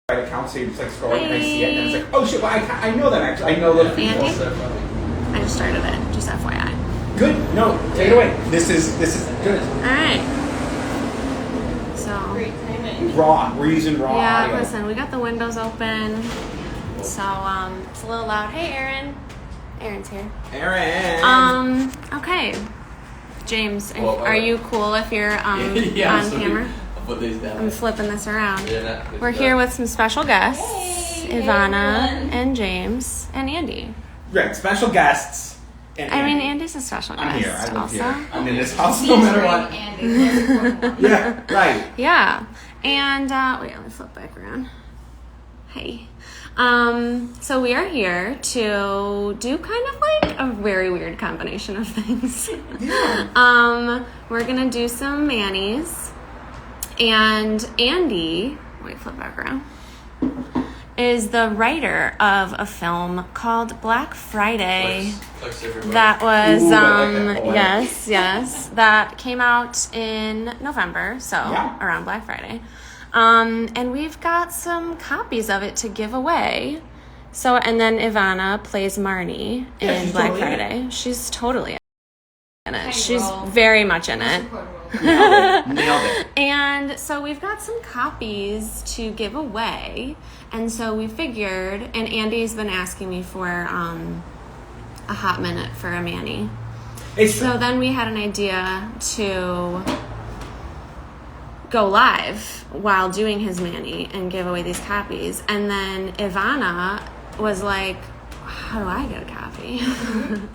account, so you just like scroll and I see it, and it's like, oh shit, well, I know them actually. I know those people. Andy? I just started it, just FYI. Good. No, take it away. This is good. Alright. So Great timing. Raw. We're using raw audio. yeah, listen, we got the windows open. So it's a little loud. Hey Aaron. Aaron's here. Aaron. Okay. James, are you cool if you're on camera? I'll put these down. I'm flipping this around. Yeah, We're here with some special guests. Hey, Ivana everyone. and James and Andy. Right, special guests. And I mean, Andy. Andy's a special guest. I'm here. I live also. here. I'm in this house no matter what. Yeah, right. Yeah. And wait, let me flip back around. Hey. So we are here to do kind of like a very weird combination of things. We're gonna do some manis, and Andy, wait, flip back around, is the writer of a film called Black Friday. Flex everybody. That was Ooh, I like that poem. yes, that came out in November, so Yeah. around Black Friday. And we've got some copies of it to give away. So, and then Ivana plays Marnie Yeah, in she's Black totally in it. Friday. She's totally in it. Tiny She's role. very much in it. Nailed it. And so we've got some copies to give away. And so we figured, and Andy's been asking me for a hot minute for a mani. It's So then we had an idea to go live while doing his mani and give away these copies. And then Ivana was like, how do I get a copy?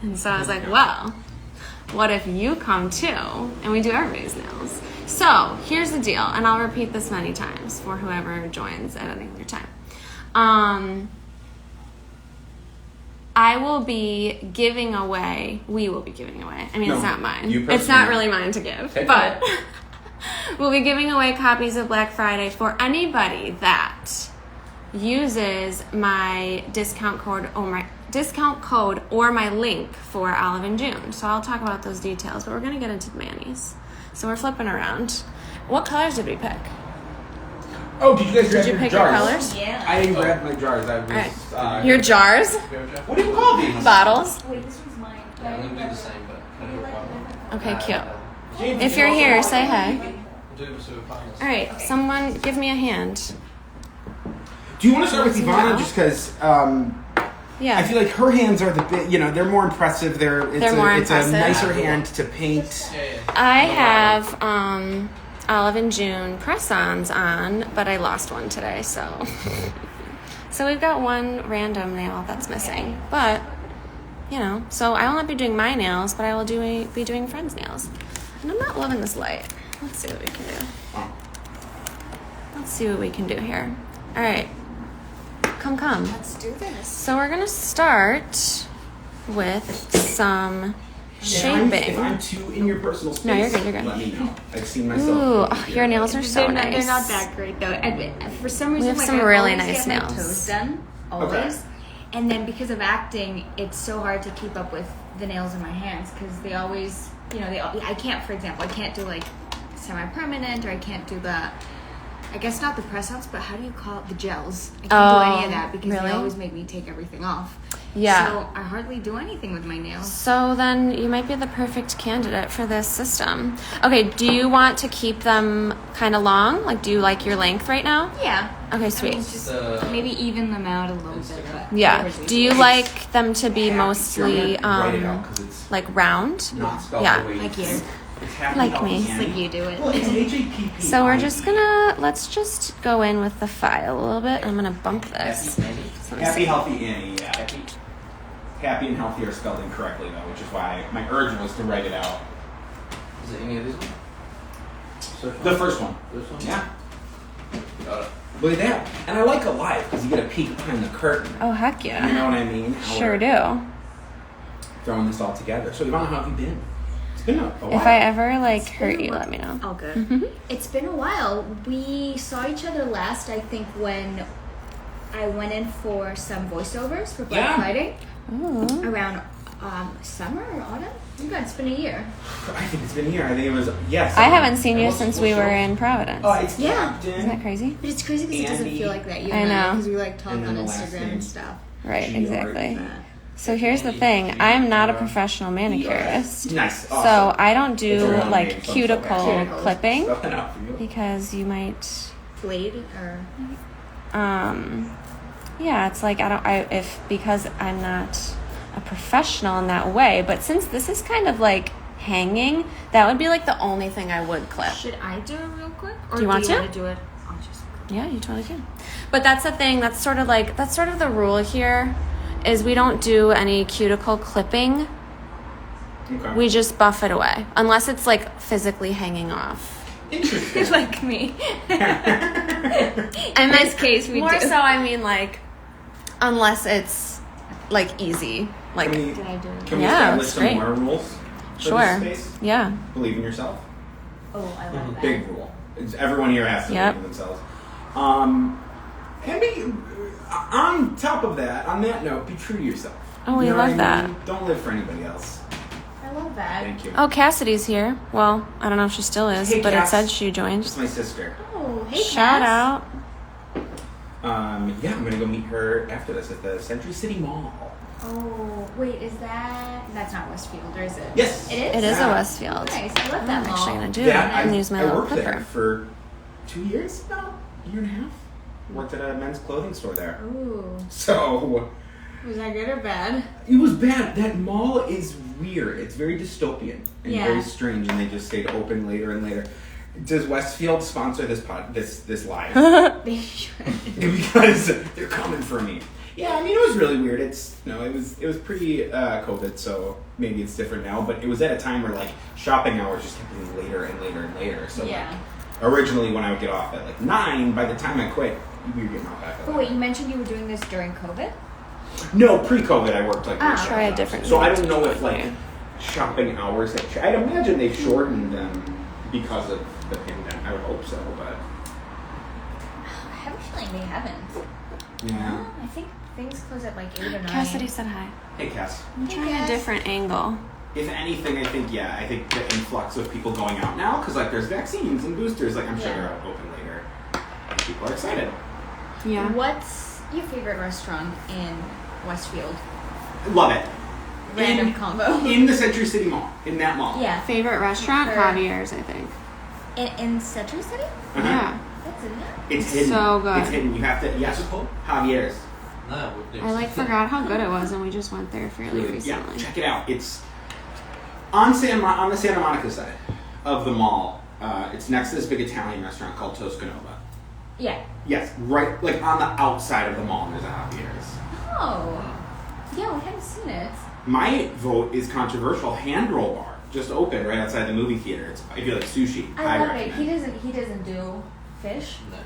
And so I was like, well, what if you come too and we do everybody's nails? So here's the deal, and I'll repeat this many times for whoever joins at any other time. I will be giving away, we will be giving away. I mean, No, it's not mine. you It's not personally. really mine to give, Okay. but we'll be giving away copies of Black Friday for anybody that uses my discount code or my link for Olive and June. So I'll talk about those details, but we're going to get into the manis. So we're flipping around. What colors did we pick? Oh, did you guys grab Did you your pick your jars? colors? Yeah. I didn't grab my jars. I was. Your jars? What do you call these? Bottles? Wait, this one's mine. Yeah, I'm gonna do the same, but can I do one? Okay, cute. James, If you're here, say hi. We'll do super finals. All right, someone give me a hand. Do you want to start with No. Ivana just because? Yeah. I feel like her hands are the bit. You know, they're more impressive. It's more a impressive. nicer hand to paint. Yeah. I have Olive and June press-ons on, but I lost one today, so so we've got one random nail that's missing. But you know, so I will not be doing my nails, but I will be doing friends' nails. And I'm not loving this light. Let's see what we can do. Let's see what we can do here. All right, come. Let's do this. So we're gonna start with some If I'm shaping. too in your personal space, No, you're good, you're good. let me know. I've seen myself. Ooh, oh, your nails are so nice. They're not that great though. And for some reason, have like, some I really always nice get my nails. toes done always, and then because of acting, it's so hard to keep up with the nails in my hands because they always, I can't. For example, I can't do like semi-permanent, or I can't do the. I guess not the press-ons, but how do you call it? The gels. I can't do any of that because really? they always make me take everything off. Yeah. So I hardly do anything with my nails. So then you might be the perfect candidate for this system. Okay, do you want to keep them kind of long? Like, do you like your length right now? Yeah. Okay, I sweet. mean, just maybe even them out a little bit. But Yeah. whatever's Do you easier. like them to be mostly write it out 'cause it's like round? not spelled Yeah. the way Like you. It's happy, Like healthy, me. Annie. Like you do it. Well, it's HAPP. So we're just gonna let's just go in with the file a little bit. I'm gonna bump this. So let me Happy, see. healthy Annie, yeah. Happy and healthy are spelled incorrectly, though, which is why my urge was to write it out. Is it any of these ones? The first one. This one? Yeah. Got it. Look at that. And I like a live because you get a peek behind the curtain. Oh heck You yeah. know what I mean? How Sure we're do. Throwing this all together. So, Ivana, how have you been? It's been a while. If I ever like hurt you, let me know. Oh, good. It's been a while. We saw each other last, I think, when I went in for some voiceovers for Black Yeah. Friday Ooh. around Summer or autumn? Oh God, it's been a year. I think it's been a year. I think it was, yes. I haven't seen you since we were in Providence. Oh, it's Yeah. Captain. Isn't that crazy? But it's crazy because it doesn't Andy. feel like that. You I and know. Because we like talk And on then the last Instagram name. and stuff. Right, George. exactly. But So here's the thing. I'm not a professional manicurist. Nice. So Awesome. I don't do It's a real like name, so cuticle Cuticles. clipping Spelling out for you. because you might Blade or yeah, it's like because I'm not a professional in that way, but since this is kind of like hanging, that would be like the only thing I would clip. should I do it real quick? Or Do you want to? want to do it? I'll just. Yeah, you totally can. But that's the thing. That's sort of the rule here, is we don't do any cuticle clipping. Okay. We just buff it away, unless it's like physically hanging off. Interesting. Like me. In this case, we more do. so. I mean, like, unless it's like easy, like Can we, Did I do it? can we Yeah, establish it's some great. more rules for sure, this space? yeah. Believe in yourself. Oh, I love that. Big rule. Everyone here has to Yep. believe in themselves. And be, on top of that, on that note, be true to yourself. Oh, we You know love what I that. mean? Don't live for anybody else. I love that. Thank you. Oh, Cassidy's here. Well, I don't know if she still is, Hey, but Cass. it said she joined. It's my sister. Oh, hey, Shout Cass. out. Yeah, I'm gonna go meet her after this at the Century City Mall. Oh, wait, that's not Westfield, or is it? Yes. It is? It is a Yeah. Westfield. Nice, I love I'm that mall. actually gonna do Yeah, that and use my I little worked there clipper. for 2 years now, year and a half. Worked at a men's clothing store there. Ooh. So Was that good or bad? it was bad. That mall is weird. It's very dystopian and Yeah. very strange, and they just stayed open later and later. Does Westfield sponsor this this live? They should. Because they're coming for me. Yeah, I mean it was really weird. It was pre COVID, so maybe it's different now. But it was at a time where like shopping hours just kept getting later and later and later. So Yeah. like, originally when I would get off at like 9, by the time I quit, we were getting off at. But wait, you mentioned you were doing this during COVID? No, pre-COVID I worked like. Ah. weird Try a jobs. different So I route don't to know do if it like here. shopping hours have. I'd imagine they've shortened them because of the pandemic. I would hope so, but I have a feeling they haven't. yeah. I think things close at like 8 or 9. Cassidy said hi. Hey, Cass. I'm Hey, trying Cass. a different angle. If anything, I think the influx of people going out now, because like there's vaccines and boosters, like I'm sure Yeah. they're open later. And people are excited. Yeah. What's your favorite restaurant in Westfield? Love it. Random combo. In the Century City Mall, in that mall. Yeah. Favorite restaurant? Her- Javier's, I think. In Century City? Uh-huh. Yeah. That's in there? It's It's hidden. so good. It's hidden. You have to. Yes, it's called Javier's. No, we've I forgot how good it was, and we just went there fairly Really, recently. yeah, check it out. It's on the Santa Monica side of the mall. It's next to this big Italian restaurant called Toscanova. Yeah. Yes, right, like on the outside of the mall. There's a Javier's. Oh. Yeah, we haven't seen it. My vote is controversial. Hand roll bar just opened right outside the movie theater. It's if you like sushi. I love it. recommend. He doesn't do fish. No.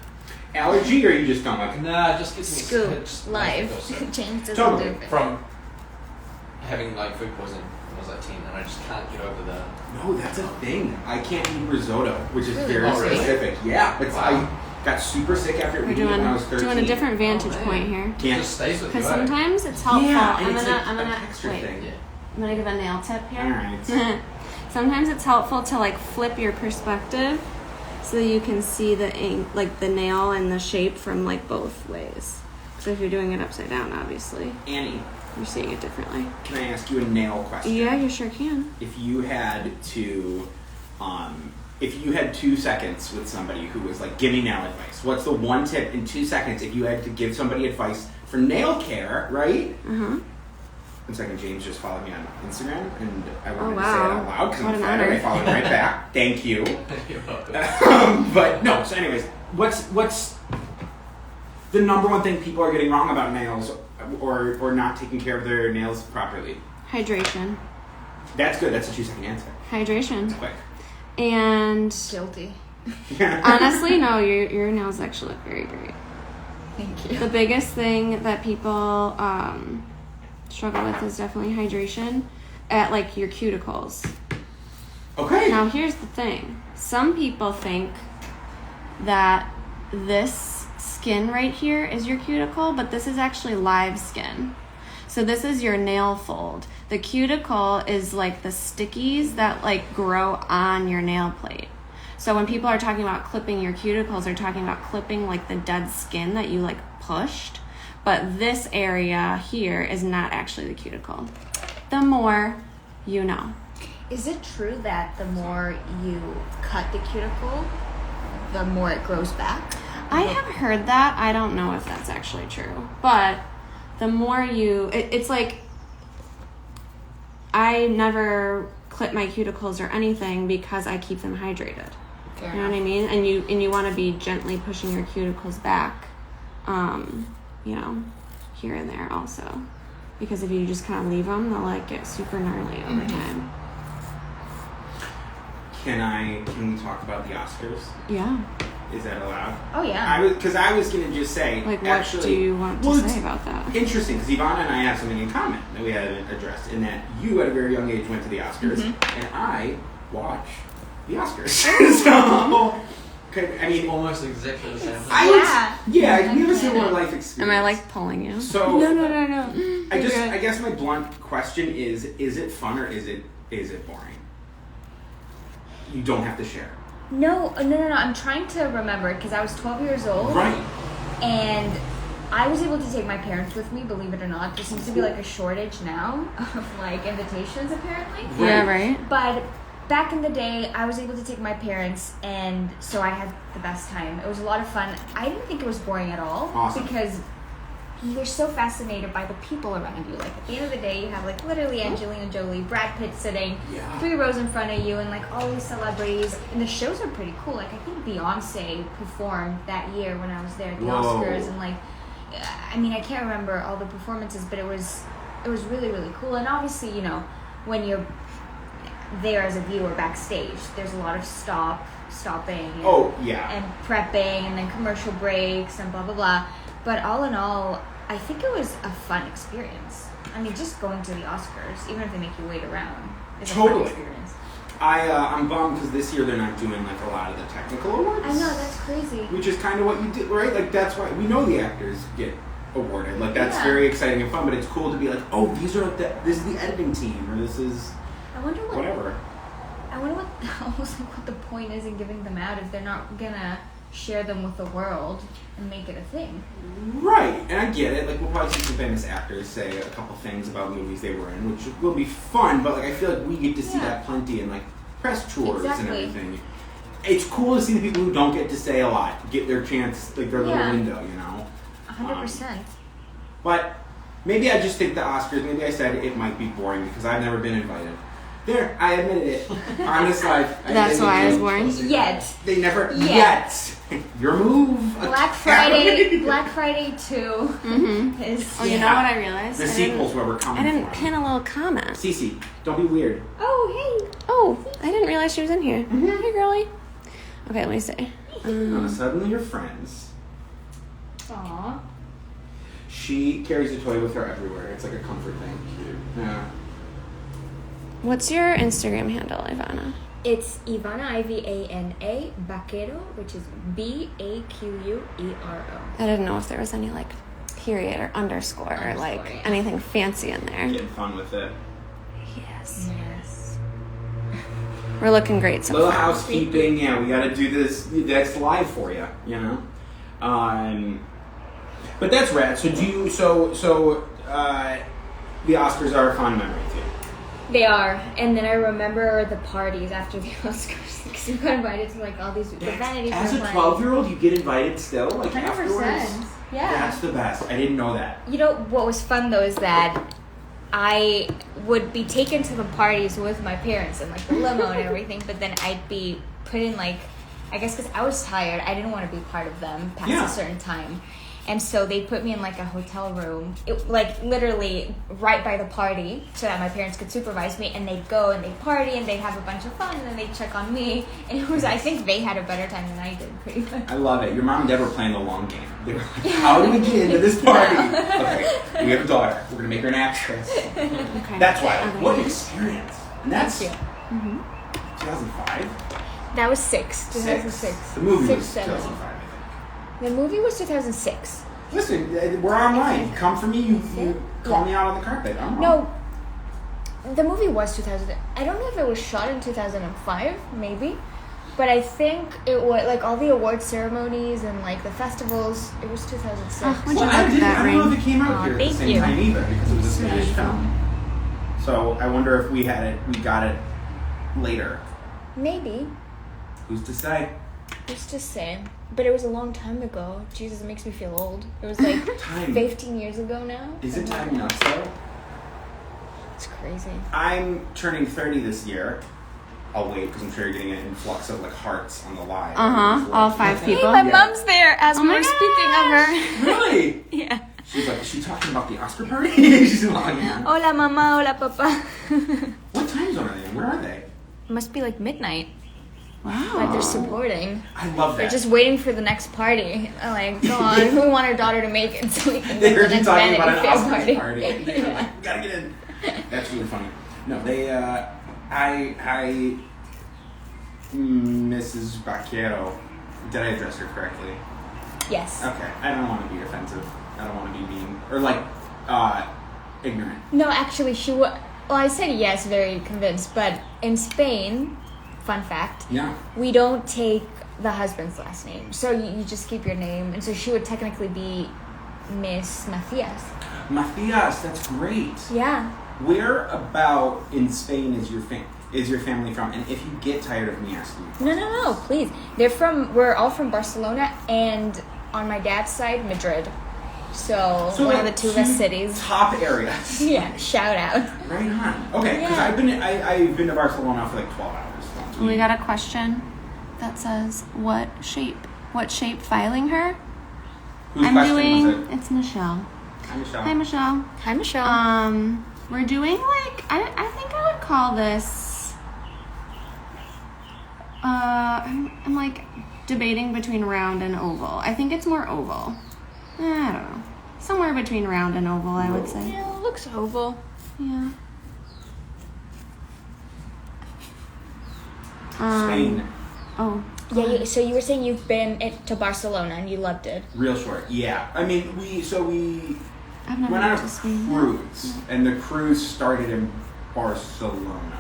Allergy or you just don't like it? Nah, just gives me Scoop. just Live. makes me feel sick. James doesn't Totally. do fish. From having like food poisoning when I was like 10, and I just can't get over the. No, that's a thing. I can't eat risotto, which is Really? very Oh, really? specific. Yeah, it's Wow. I got super sick after We're eating it doing when I was 13. a different vantage Oh, man. point here. It Can't. just stays with you. Because eh? sometimes it's helpful. Yeah, and I'm it's gonna a texture wait. thing. Yeah. I'm gonna give a nail tip here. Alright. Sometimes it's helpful to like flip your perspective so that you can see the like the nail and the shape from like both ways. So if you're doing it upside down, obviously Annie, you're seeing it differently. can I ask you a nail question? Yeah, you sure can. If you had to, if you had 2 seconds with somebody who was like, give me nail advice. What's the one tip in 2 seconds if you had to give somebody advice for nail care, right? Uh-huh. 1 second, James just followed me on Instagram, and I wanted Oh, to say it wow. out loud because What I'm an flattered. I honor. followed right back. Thank you. You're welcome. But no. So, anyways, what's the number one thing people are getting wrong about nails, or not taking care of their nails properly? Hydration. That's good. That's a 2 second answer. Hydration. It's quick. And Guilty. honestly, no, your nails actually look very great. Thank you. The biggest thing that people struggle with is definitely hydration at like your cuticles. Okay. Now here's the thing. Some people think that this skin right here is your cuticle, but this is actually live skin. So this is your nail fold. The cuticle is like the stickies that like grow on your nail plate. So when people are talking about clipping your cuticles, they're talking about clipping like the dead skin that you like pushed. But this area here is not actually the cuticle. The more you know. Is it true that the more you cut the cuticle, the more it grows back? I have heard that. I don't know if that's actually true. But the more you... it's like... I never clip my cuticles or anything because I keep them hydrated. Fair You know what I mean? And you want to be gently pushing your cuticles back, you know, here and there also. Because if you just kind of leave them, they'll like get super gnarly over time. Can we talk about the Oscars? Yeah. Is that allowed? Oh, yeah. I was going to just say, Like, what actually, do you want to say about that? Interesting, because Ivana and I have something in common that we haven't addressed, in that you at a very young age went to the Oscars, and I watch the Oscars. So, I mean, Almost exactly the same thing. we have a similar life experience. Am I like pulling you? So No. I guess my blunt question is it fun or is it boring? You don't have to share. No. I'm trying to remember because I was 12 years old. Right. And I was able to take my parents with me, believe it or not. There seems to be like a shortage now of like invitations apparently. Right. Yeah, right? But back in the day, I was able to take my parents, and so I had the best time. It was a lot of fun. I didn't think it was boring at all. Awesome. Because you're so fascinated by the people around you. Like, at the end of the day, you have, like, literally Angelina Jolie, Brad Pitt sitting 3 rows in front of you, and, like, all these celebrities. And the shows are pretty cool. Like, I think Beyonce performed that year when I was there at the Oscars. And, like, I mean, I can't remember all the performances, but it was really, really cool. And obviously, you know, when you're there as a viewer backstage, there's a lot of stopping and prepping and then commercial breaks and blah blah blah, but all in all, I think it was a fun experience. I mean, just going to the Oscars, even if they make you wait around, is a fun experience. I'm bummed because this year they're not doing like a lot of the technical awards. I know, that's crazy. Which is kind of what you did, right? Like that's why we know the actors get awarded. Like that's very exciting and fun, but it's cool to be like, oh, this is the editing team, or this is whatever. I wonder what the point is in giving them out if they're not gonna share them with the world and make it a thing. Right, and I get it. Like we'll probably see some famous actors say a couple things about movies they were in, which will be fun. But like I feel like we get to see that plenty in like press tours and everything. It's cool to see the people who don't get to say a lot get their chance, like their little window, you know. 100%. But maybe I just think the Oscars. Maybe I said it might be boring because I've never been invited. There, I admitted it. Honest life. That's why I was boring. Yet. They never. Yet. Your move. Black Friday 2 is. Oh, you know what I realized? The sequel's where we're coming I didn't from. pin a little comment. Cece, don't be weird. Oh, hey. Oh, I didn't realize she was in here. Hey, girlie. Okay, let me see. Suddenly you're friends. Aww. She carries a toy with her everywhere. It's like a comfort thing. Yeah. What's your Instagram handle, Ivana? It's Ivana, Ivana Baquero, which is Baquero. I didn't know if there was any like period or underscore or like anything fancy in there. Getting fun with it. Yes. We're looking great so Little far. housekeeping. Yeah, we got to do this. That's live for you. You know. But that's rad. So do you? So the Oscars are a fond memory to you. They are, and then I remember the parties after the Oscars because we got invited to like all these vanities. As a 12-year-old, you get invited still, like 100%. afterwards. Yeah, that's the best. I didn't know that. You know what was fun though is that I would be taken to the parties with my parents and like the limo and everything, but then I'd be put in like, I guess because I was tired, I didn't want to be part of them past a certain time. And so they put me in like a hotel room, like literally right by the party so that my parents could supervise me, and they'd go and they'd party and they'd have a bunch of fun and then they'd check on me. And it was, I think they had a better time than I did pretty much. I love it. Your mom and dad were playing the long game. They were like, how do we get into this party? Okay, we have a daughter. We're going to make her an actress. Okay. That's why. What an experience. And that's 2005? That was 2006. The movie was 7. 2005. The movie was 2006. Listen, we're online. Come for me. You call me out on the carpet. I'm wrong. No. The movie was 2000. I don't know if it was shot in 2005, maybe. But I think it was, like, all the award ceremonies and, like, the festivals, it was 2006. Oh, would you Well, like that I don't know if it came out here at the thank same you. time either because it was a Spanish film. So I wonder if we got it later. Maybe. Who's to say? Who's to say? But it was a long time ago. Jesus, it makes me feel old. It was, like, Time. 15 years ago now. Is it time nuts though? It's crazy. I'm turning 30 this year. I'll wait because I'm sure you're getting an influx of like hearts on the live. All 5 people. Hey, my mom's there as Oh we my were speaking of her. Really? Yeah. She's like, is she talking about the Oscar party? She's logging in. Hola, mama. Hola, papa. What time zone are they in? Where are they? Must be like midnight. Wow. Like they're supporting. I love They're that. just waiting for the next party. I'm like, go on. Who want our daughter to make it so we can They go to heard the you next talking Vanity about an Fair Oscars party? party. They're like, we gotta get in. That's really funny. No, they, Mrs. Baquero, did I address her correctly? Yes. Okay, I don't want to be offensive. I don't want to be mean. Or like, ignorant. No, actually, well, I said yes, very convinced. But in Spain, fun fact, Yeah. we don't take the husband's last name. So you just keep your name. And so she would technically be Miss Macias. Macias, that's great. Yeah. Where about in Spain is your family from? And if you get tired of me asking you, No, please. We're all from Barcelona and on my dad's side, Madrid. So one like of the two best cities. top areas. Yeah, shout out. Right on. Okay, because Yeah. I've been to Barcelona for like 12 hours. once. We got a question that says, what shape filing her? Whose I'm question doing, was it? it's Michelle. Hi, Michelle. Hi, Michelle. Hi, Michelle. We're doing like, I think I would call this, I'm like debating between round and oval. I think it's more oval. I don't know. Somewhere between round and oval, I would say. Yeah, it looks oval. Yeah. Spain. Oh. Yeah, so you were saying you've been to Barcelona and you loved it. Real short. Yeah. I mean, we I've never went on been a to Spain. cruise, and the cruise started in Barcelona.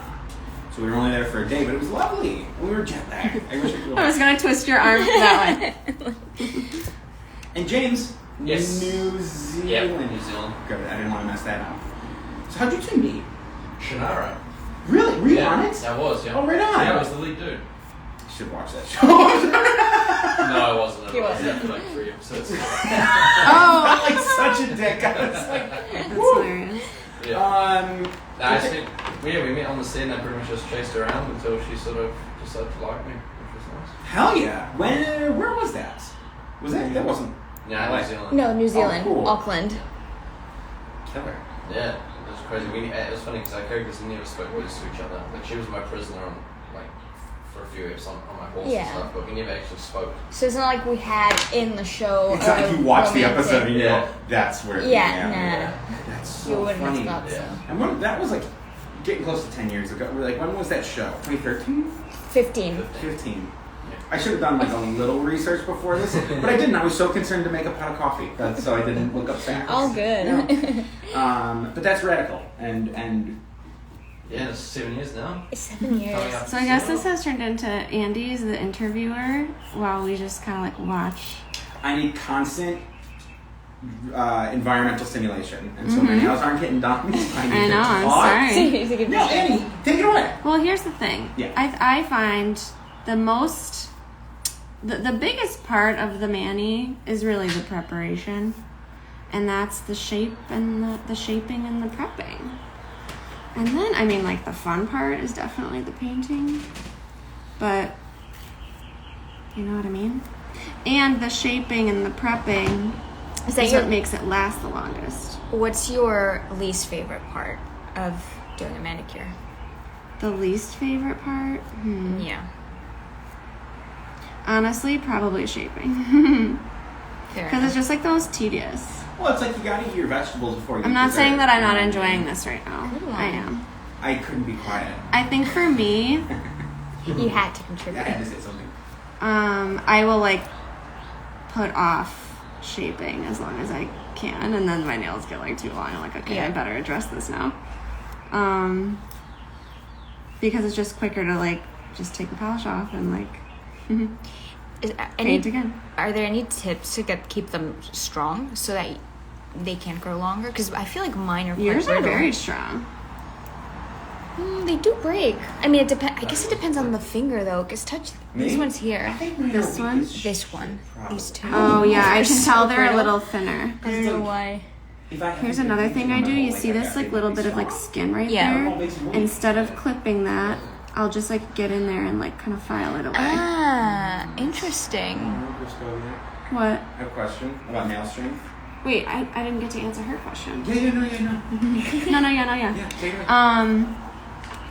So we were only there for a day, but it was lovely. We were jet lagged. I wish I could go I was back. gonna twist your arm that way. And James, Yes. New Zealand. Yep, New Zealand. Good. I didn't want to mess that up. So how'd you two meet? Shannara. Really? Were you on it? I was, yeah. Oh, right on. Yeah, I was the lead dude. You should watch that show. No, I wasn't. He wasn't. For like 3 episodes. I'm like such a dick. I was like, That's woo. hilarious. Yeah. I think, we met on the scene. I pretty much just chased her around until she sort of decided to like me, which was nice. Hell yeah. Where was that? Was that wasn't. Yeah, New Zealand. No, New Zealand, cool. Auckland. Killer. Yeah, it was crazy. It was funny because our characters never spoke words to each other. Like she was my prisoner on for a few episodes on my horse Yeah. and stuff, but we never actually spoke. So it's not like we had in the show. It's not like you watch the romantic- episode and you Yeah. go, that's where. Yeah, That's so You wouldn't funny. have thought so. Yeah. And that was like getting close to 10 years ago. We're like, when was that show? 2013? 15. 15. I should have done like a little research before this, but I didn't. I was so concerned to make a pot of coffee, so I didn't look up facts. All good. Yeah. But that's radical, and Yeah, it's 7 years now. 7 years. Coming up. So I guess this has turned into Andy as the interviewer while we just kind of like watch. I need constant environmental stimulation, and so my nails aren't getting done. I need I to know, I'm talk. sorry. He's a good No, Annie, take it away. Well, here's the thing. Yeah. I find the biggest part of the mani is really the preparation, and that's the shape and the shaping and the prepping. And then, I mean, like the fun part is definitely the painting, but you know what I mean? And the shaping and the prepping Is that is your, what makes it last the longest. what's your least favorite part of doing a manicure? The least favorite part? Yeah. Honestly, probably shaping. Fair Because it's just like the most tedious. Well, it's like you gotta eat your vegetables before you. I'm eat not dessert. saying that I'm not enjoying this right now. Good one. I am. I couldn't be quiet. I think for me, You had to I contribute. had to say something. I will like put off shaping as long as I can, and then my nails get like too long. I'm like, okay, I better address this now. Because it's just quicker to like just take the polish off and like paint again. Are there any tips to keep them strong so that they can grow longer? Because I feel like mine are quite Yours are brittle. very strong. They do break. I mean, I guess it depends on the finger though. Cause these ones here. This one? This one. These two. Oh yeah, I can so tell they're a brittle. little thinner. I don't know why. Here's another thing I do. You see this like little bit of like skin right there? Instead of clipping that, I'll just like get in there and like kind of file it away. Ah, interesting. What? I have a question about nail strength. Wait, I didn't get to answer her question. No. Yeah. Take it.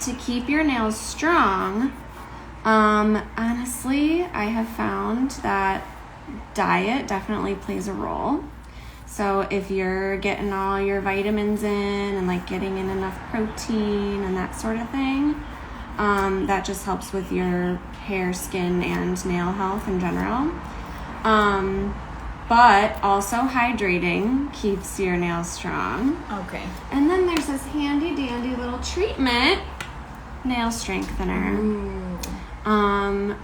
To keep your nails strong, honestly, I have found that diet definitely plays a role. So if you're getting all your vitamins in and like getting in enough protein and that sort of thing, that just helps with your hair, skin, and nail health in general. But also hydrating keeps your nails strong. Okay. And then there's this handy dandy little treatment, nail strengthener.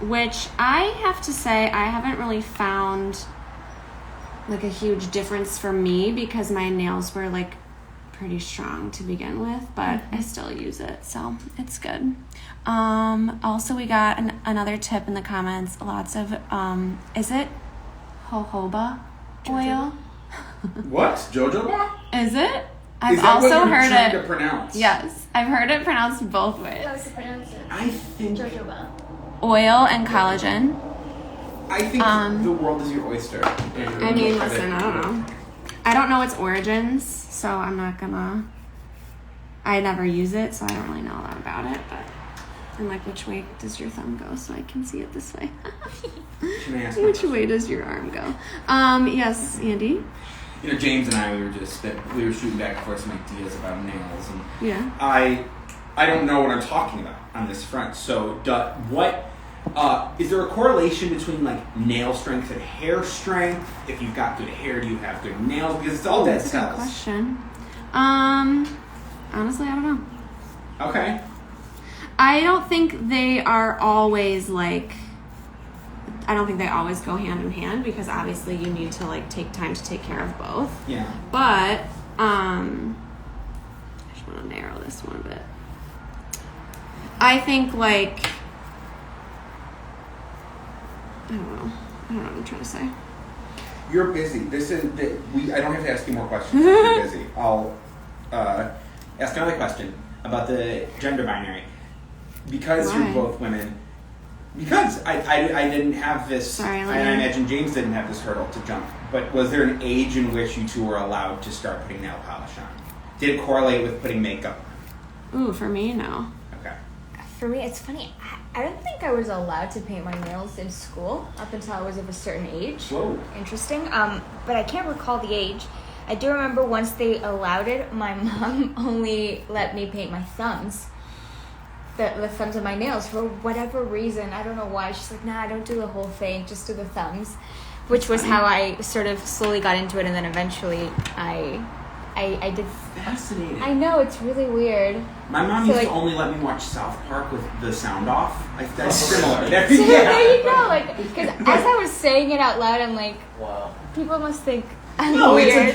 Which I have to say I haven't really found like a huge difference for me because my nails were like pretty strong to begin with, but I still use it, so it's good. Also we got another tip in the comments, lots of is it jojoba oil? What? Jojoba? Is it? Is I've that what also you're heard trying it to pronounce? Yes, I've heard it pronounced both ways. How to pronounce it? I think Oil and collagen. the world is your oyster. I mean, listen, I don't know. I don't know its origins, so I'm not gonna. I never use it, so I don't really know a lot about it. But I'm like, which way does your thumb go, so I can see it this way? Can I ask my Which question? way does your arm go? Yes, Andy. You know, James and I, we were shooting back and forth some ideas about nails, and Yeah. I don't know what I'm talking about on this front. So, is there a correlation between like nail strength and hair strength? If you've got good hair, do you have good nails? Because it's all dead That's a good cells. question. Honestly, I don't know. Okay. I don't think they are always like. I don't think they always go hand in hand because obviously you need to like take time to take care of both. Yeah. But I just want to narrow this one a bit. I think like I don't know what I'm trying to say. You're busy. I don't have to ask you more questions. You're busy. I'll ask another question about the gender binary. Because Why? you're both women. Because I didn't have this. Sorry, and I imagine James didn't have this hurdle to jump. But was there an age in which you two were allowed to start putting nail polish on? Did it correlate with putting makeup on? Ooh, for me, no. Okay. For me, it's funny. I don't think I was allowed to paint my nails in school up until I was of a certain age. Whoa. Interesting. But I can't recall the age. I do remember once they allowed it, my mom only let me paint my thumbs. The thumbs of my nails for whatever reason. I don't know why. She's like, nah, don't do the whole thing. Just do the thumbs. Which was how I sort of slowly got into it, and then eventually I did. Fascinating. I know, it's really weird. My mom So, used like- to only let me watch South Park with the sound off. That's similar. So there you go. Like, because as I was saying it out loud, I'm like, Wow. people must think I'm No, weird.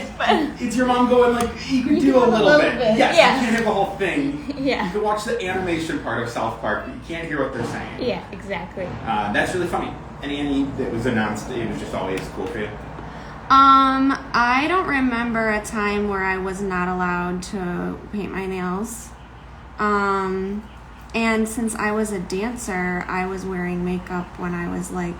it's your mom going like, you can You do can a have a little little bit. bit, Yes, yeah. you can't have the whole thing. Yeah. You can watch the animation part of South Park, but you can't hear what they're saying. Yeah, exactly. That's really funny. And Annie, that was announced, it was just always cool for you. I don't remember a time where I was not allowed to paint my nails. And since I was a dancer, I was wearing makeup when I was like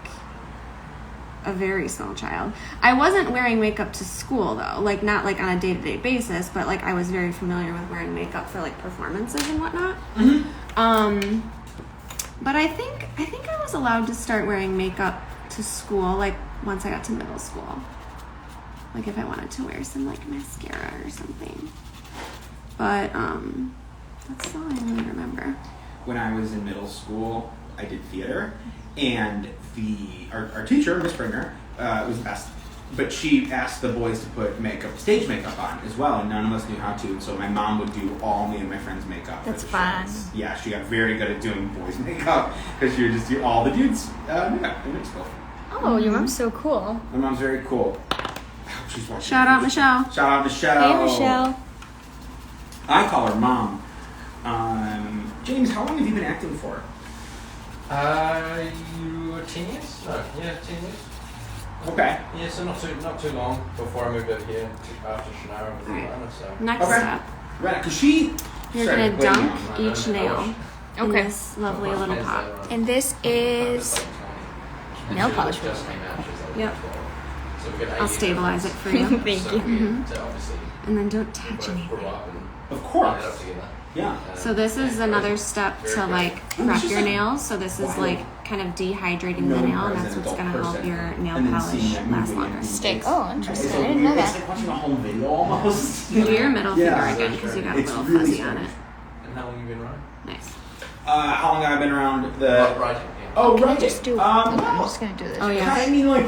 a very small child. I wasn't wearing makeup to school though, like not like on a day-to-day basis, but like I was very familiar with wearing makeup for like performances and whatnot. Mm-hmm. But I think I was allowed to start wearing makeup to school like once I got to middle school. Like if I wanted to wear some like mascara or something. But that's all I really remember. When I was in middle school, I did theater, and our teacher, Miss Springer, was the best. but she asked the boys to put stage makeup on as well, and none of us knew how to. And so my mom would do all me and my friends' makeup. That's for the fun. shows. Yeah, she got very good at doing boys' makeup because she would just do all the dudes' makeup in middle school. Oh, your mom's so cool. My mom's very cool. I hope she's watching. Shout out Michelle. Shout out Michelle. Hey, Michelle. I call her mom. James, how long have you been acting for? 10 years? No, yeah, 10 years. Okay. Yeah, so not too long before I moved out here after Shannara was Ivana, so. Next up, Right, because she. you're started gonna playing dunk on- each nail in Okay. this lovely little pot. And this is nail polish. Just came out, she was like Yep. 12. So we got I'll 8 stabilize it years. for you. Thank So you. weird to obviously And then don't touch both anything. grew up and Of ended course. up together. Yeah. So this is another step to like prep your nails. So this is like kind of dehydrating the nail, and that's what's gonna help your nail polish last longer. Stick. Oh, interesting. It's I didn't know It's that. like watching a home video almost. Do your middle Yeah. finger again because you got a It's little really fuzzy on it. strange. And how long have you been running? Nice. How long have I been around the? Writing, yeah. Oh, Can I writing. just do? I'm just gonna do this. Oh yeah. I mean, like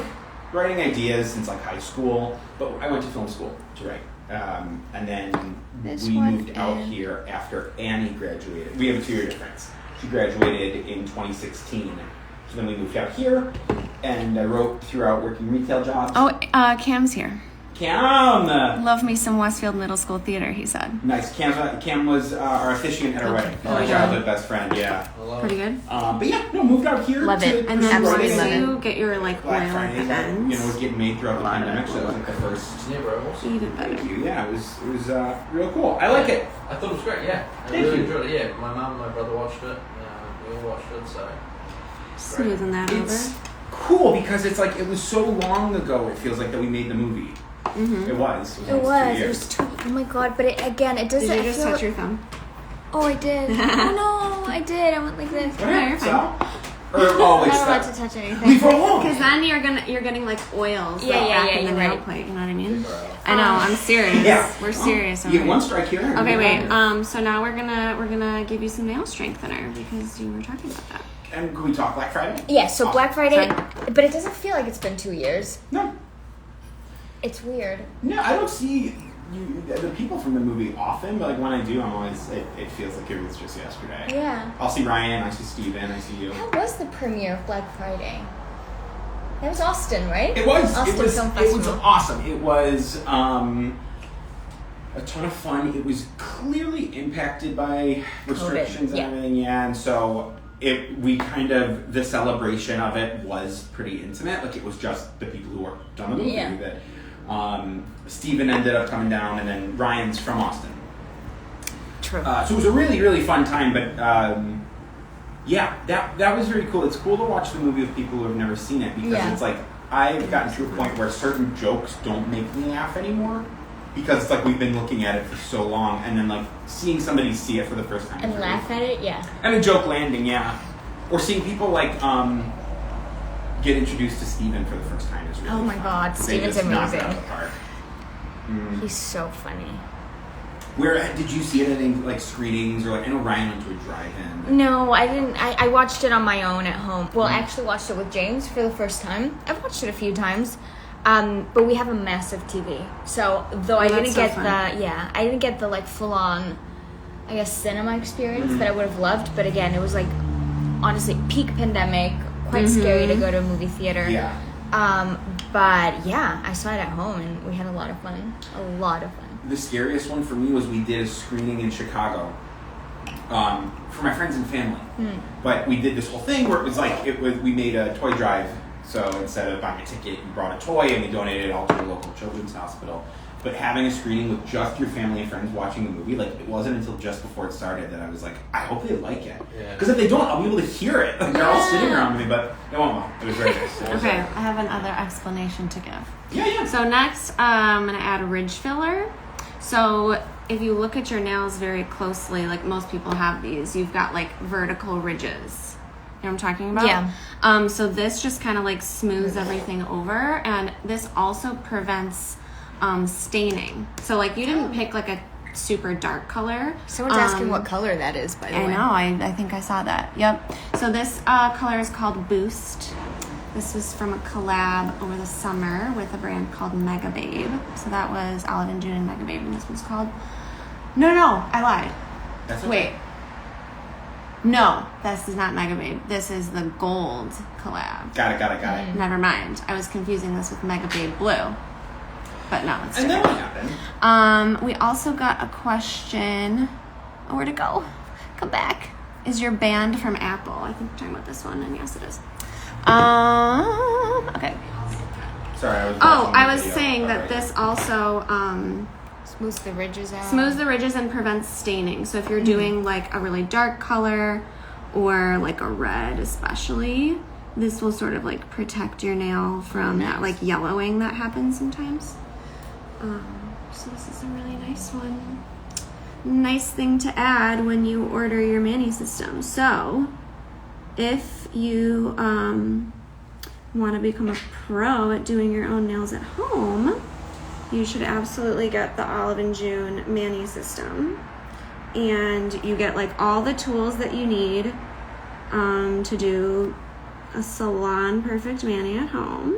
writing ideas since like high school, but I went to film school to write, and then This we one moved out and- here after Annie graduated. We have a 2-year difference. She graduated in 2016, so then we moved out here, and I wrote throughout working retail jobs. Oh, Cam's here. Cam, Love me some Westfield Middle School theater, he said. nice. Cam was our officiant at our wedding. Our yeah. childhood best friend. Yeah. Pretty good. But yeah, no, moved out here. Love it. And then Absolutely once love it. you get your like oil Black at Friday, the that, ends, was getting made throughout the Lot of pandemic, so it was like the first. It's near Rovers. even better. Thank you. Yeah, it was real cool. I like it. I thought it was great, yeah. I Thank really you. enjoyed it, yeah. My mum and my brother watched it. We all watched it, so. Smoothing that It's over. cool because it's like it was so long ago. It feels like that we made the movie. Mm-hmm. It was. It almost 2 was. It years. was too. Oh my god! But it doesn't. Did you just feel touch your thumb? Oh, I did. Oh no, I did. I went like this. What No, happened, you're Sal? fine. Or oh, I'm it's not allowed to touch anything. leave her alone. Because then you're getting like oils Yeah, like, yeah, back yeah, in the you're nail right. plate. You know what I mean? Bro. I know. I'm serious. Yeah, We're serious. You get over one here. strike here. and Okay, you're wait. done. So now we're gonna give you some nail strengthener because you were talking about that. And can we talk Black Friday? Yeah. So Awesome. Black Friday, Sorry. but it doesn't feel like it's been 2 years. No, It's weird. no, I don't see the people from the movie often, but like when I do, I'm always it feels like it was just yesterday. Yeah. I'll see Ryan, I see Steven, I see you. How was the premiere of Black Friday? That was Austin, right? It was. Austin It was. Film It was Festival. awesome. It was a ton of fun. It was clearly impacted by restrictions yeah. and everything. Yeah, and so the celebration of it was pretty intimate. Like it was just the people who worked on the movie. Yeah. That Steven ended up coming down, and then Ryan's from Austin. True. So it was a really, really fun time, but yeah, that was very cool. It's cool to watch the movie with people who have never seen it because Yeah. it's like I've gotten to a point where certain jokes don't make me laugh anymore because it's like we've been looking at it for so long, and then like seeing somebody see it for the first time and is really laugh fun. at it, yeah. And a joke landing, yeah, or seeing people like get introduced to Steven for the first time is really Oh my fun. God, They Steven's just knocked it out amazing. of the park. He's so funny. Where did you see it at any like screenings or like I know Ryan went to a drive-in. No, I didn't. I watched it on my own at home. Well, I actually watched it with James for the first time. I've watched it a few times, but we have a massive TV. So though I that's didn't so get fun. I didn't get the like full on, I guess cinema experience that I would have loved. But again, it was like honestly peak pandemic, quite scary to go to a movie theater. Yeah. But yeah, I saw it at home and we had a lot of fun. A lot of fun. The scariest one for me was we did a screening in Chicago for my friends and family. But we did this whole thing where it was like we made a toy drive. So instead of buying a ticket, you brought a toy and we donated it all to the local children's hospital. But having a screening with just your family and friends watching the movie, like it wasn't until just before it started that I was like, I hope they like it. Yeah. Because if they don't, I'll be able to hear it. Like they're all sitting around me, but it won't. Well. It was very nice. It was, Okay, I have another explanation to give. Yeah. So next, I'm gonna add a ridge filler. So if you look at your nails very closely, like most people have these, you've got like vertical ridges. You know what I'm talking about? Yeah. So this just kind of like smooths everything over, and this also prevents staining. So like you didn't pick like a super dark color. Someone's asking what color that is, by the way. I know. I think I saw that. Yep. So this color is called Boost. This was from a collab over the summer with a brand called Mega Babe. So that was Olive and June and Mega Babe, and this one's called... No, I lied. That's okay. Wait. No, this is not Mega Babe. This is the gold collab. Got it. Never mind. I was confusing this with Mega Babe Blue. But no, it's And different. then what happened? We also got a question. Oh, where'd it go? Come back. Is your band from Apple? I think we're talking about this one, and yes, it is. Okay. Sorry, I was saying that this also Smooths the ridges out. smooths the ridges and prevents staining. So if you're doing like a really dark color or like a red especially, this will sort of like protect your nail from that like yellowing that happens sometimes. So this is a really nice one. Nice thing to add when you order your Mani system. So if you want to become a pro at doing your own nails at home, you should absolutely get the Olive and June Mani system. And you get like all the tools that you need to do a salon perfect mani at home.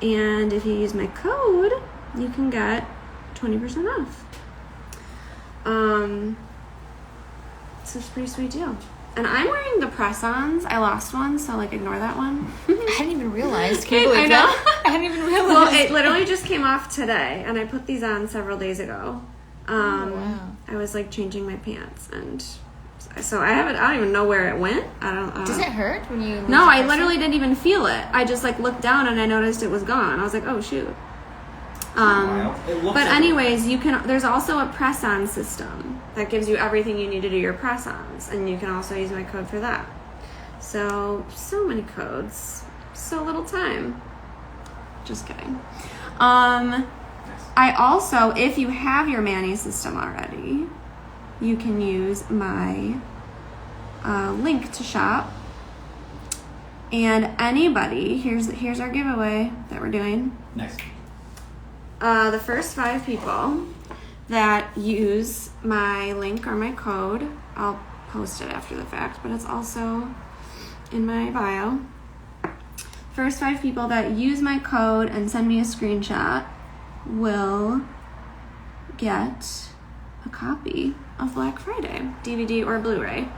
And if you use my code, you can get 20% off. So it's a pretty sweet deal. And I'm wearing the press-ons. I lost one, so like ignore that one. I hadn't even realized. Can you I believe know. that? I hadn't even realized. Well, it literally just came off today, and I put these on several days ago. Wow. I was like changing my pants, and so I don't even know where it went. I don't. Does it hurt when you? No, I literally didn't even feel it. I just like looked down and I noticed it was gone. I was like, oh shoot. It looks But like anyways, you can. There's also a press-on system that gives you everything you need to do your press-ons, and you can also use my code for that. So many codes, so little time. Just kidding. I also, if you have your Mani system already, you can use my link to shop. And anybody, here's our giveaway that we're doing. Next. The first 5 people that use my link or my code, I'll post it after the fact, but it's also in my bio. First 5 people that use my code and send me a screenshot will get a copy of Black Friday, DVD or Blu-ray.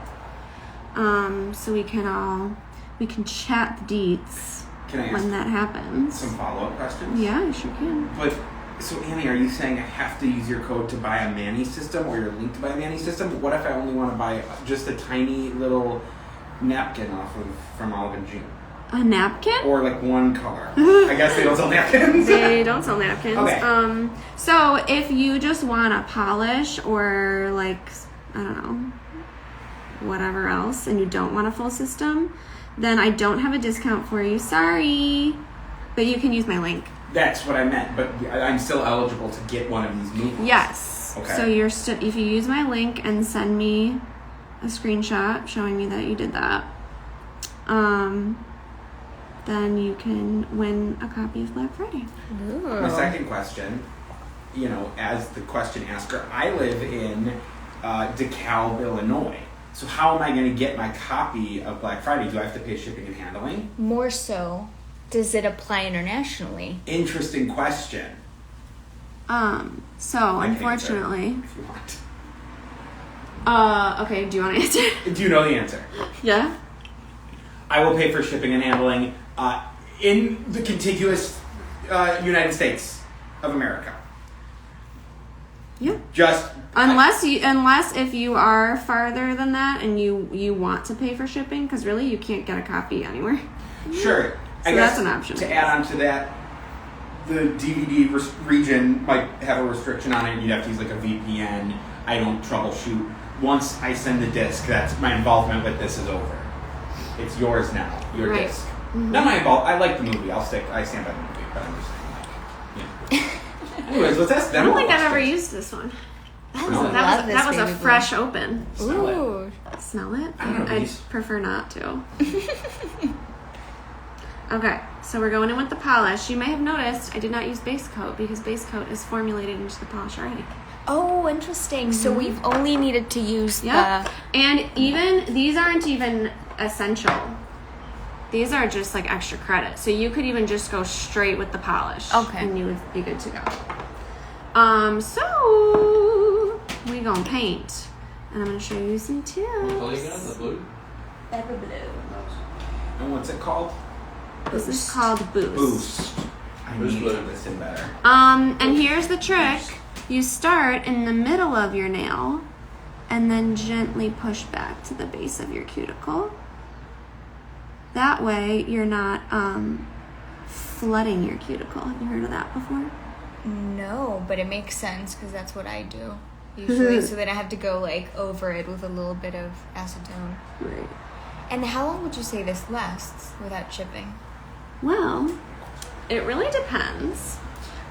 So we can chat the deets Can I ask when that happens. some follow-up questions? Yeah, you sure can. But, so Annie, are you saying I have to use your code to buy a Mani system or your link to buy a Mani system? What if I only want to buy just a tiny little napkin from Olive and June? A napkin? Or like one color? I guess they don't sell napkins. They don't sell napkins. Okay. So if you just want a polish or like, I don't know, whatever else, and you don't want a full system, then I don't have a discount for you. Sorry. But you can use my link. That's what I meant, but I'm still eligible to get one of these movies. Yes. Okay. So if you use my link and send me a screenshot showing me that you did that, then you can win a copy of Black Friday. Ooh. My second question, as the question asker, I live in DeKalb, Illinois. So how am I going to get my copy of Black Friday? Do I have to pay shipping and handling? More so, does it apply internationally? Interesting question. So I can unfortunately, answer if you want. Okay, do you want to answer? Do you know the answer? Yeah? I will pay for shipping and handling in the contiguous United States of America. Yeah. Just Unless if you are farther than that and you want to pay for shipping, because really you can't get a copy anywhere. Sure. So I guess that's an option. To add on to that, the DVD region might have a restriction on it. You'd have to use like a VPN. I don't troubleshoot. Once I send the disc, that's my involvement with this is over. It's yours now. Your Right. disc. Mm-hmm. Not my involvement. I like the movie. I stand by the movie, but I'm just saying, Anyways, let's ask I them. don't think about I've ever this. used this one. I No. love That this was a baby fresh open. Smell it. Ooh. Smell it? I don't know, I'd these- prefer not to. Okay, so we're going in with the polish. You may have noticed I did not use base coat because base coat is formulated into the polish already. Oh, interesting. So we've only needed to use Yeah. And even these aren't even essential. These are just like extra credit. So you could even just go straight with the polish. Okay. And you would be good to go. So we gonna paint. And I'm gonna show you some tips. Oh, you got the blue? Pepper blue. And what's it called? This is called Boost. I Boost need blue. to listen better. And here's the trick. You start in the middle of your nail and then gently push back to the base of your cuticle. That way you're not flooding your cuticle. Have you heard of that before? No, but it makes sense because that's what I do usually. So then I have to go like over it with a little bit of acetone. Right. And how long would you say this lasts without chipping? Well, it really depends.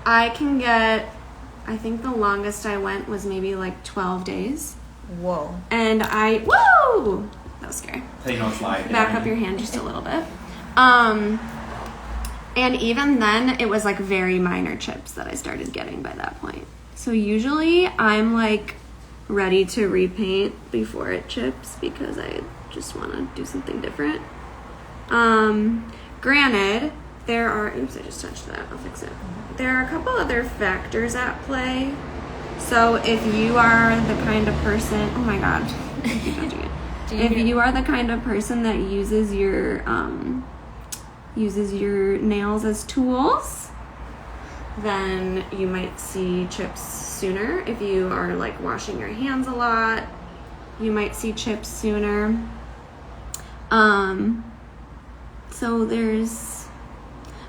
I think the longest I went was maybe like 12 days. Whoa. And whoa! That was scary. So you know it's live. Back up your hand just a little bit. And even then, it was like very minor chips that I started getting by that point. So usually I'm like ready to repaint before it chips because I just want to do something different. Granted, there are, oops, I just touched that, I'll fix it. There are a couple other factors at play. So if you are the kind of person, oh my God, I keep touching it. If you are the kind of person that uses your nails as tools, then you might see chips sooner. If you are like washing your hands a lot, you might see chips sooner. So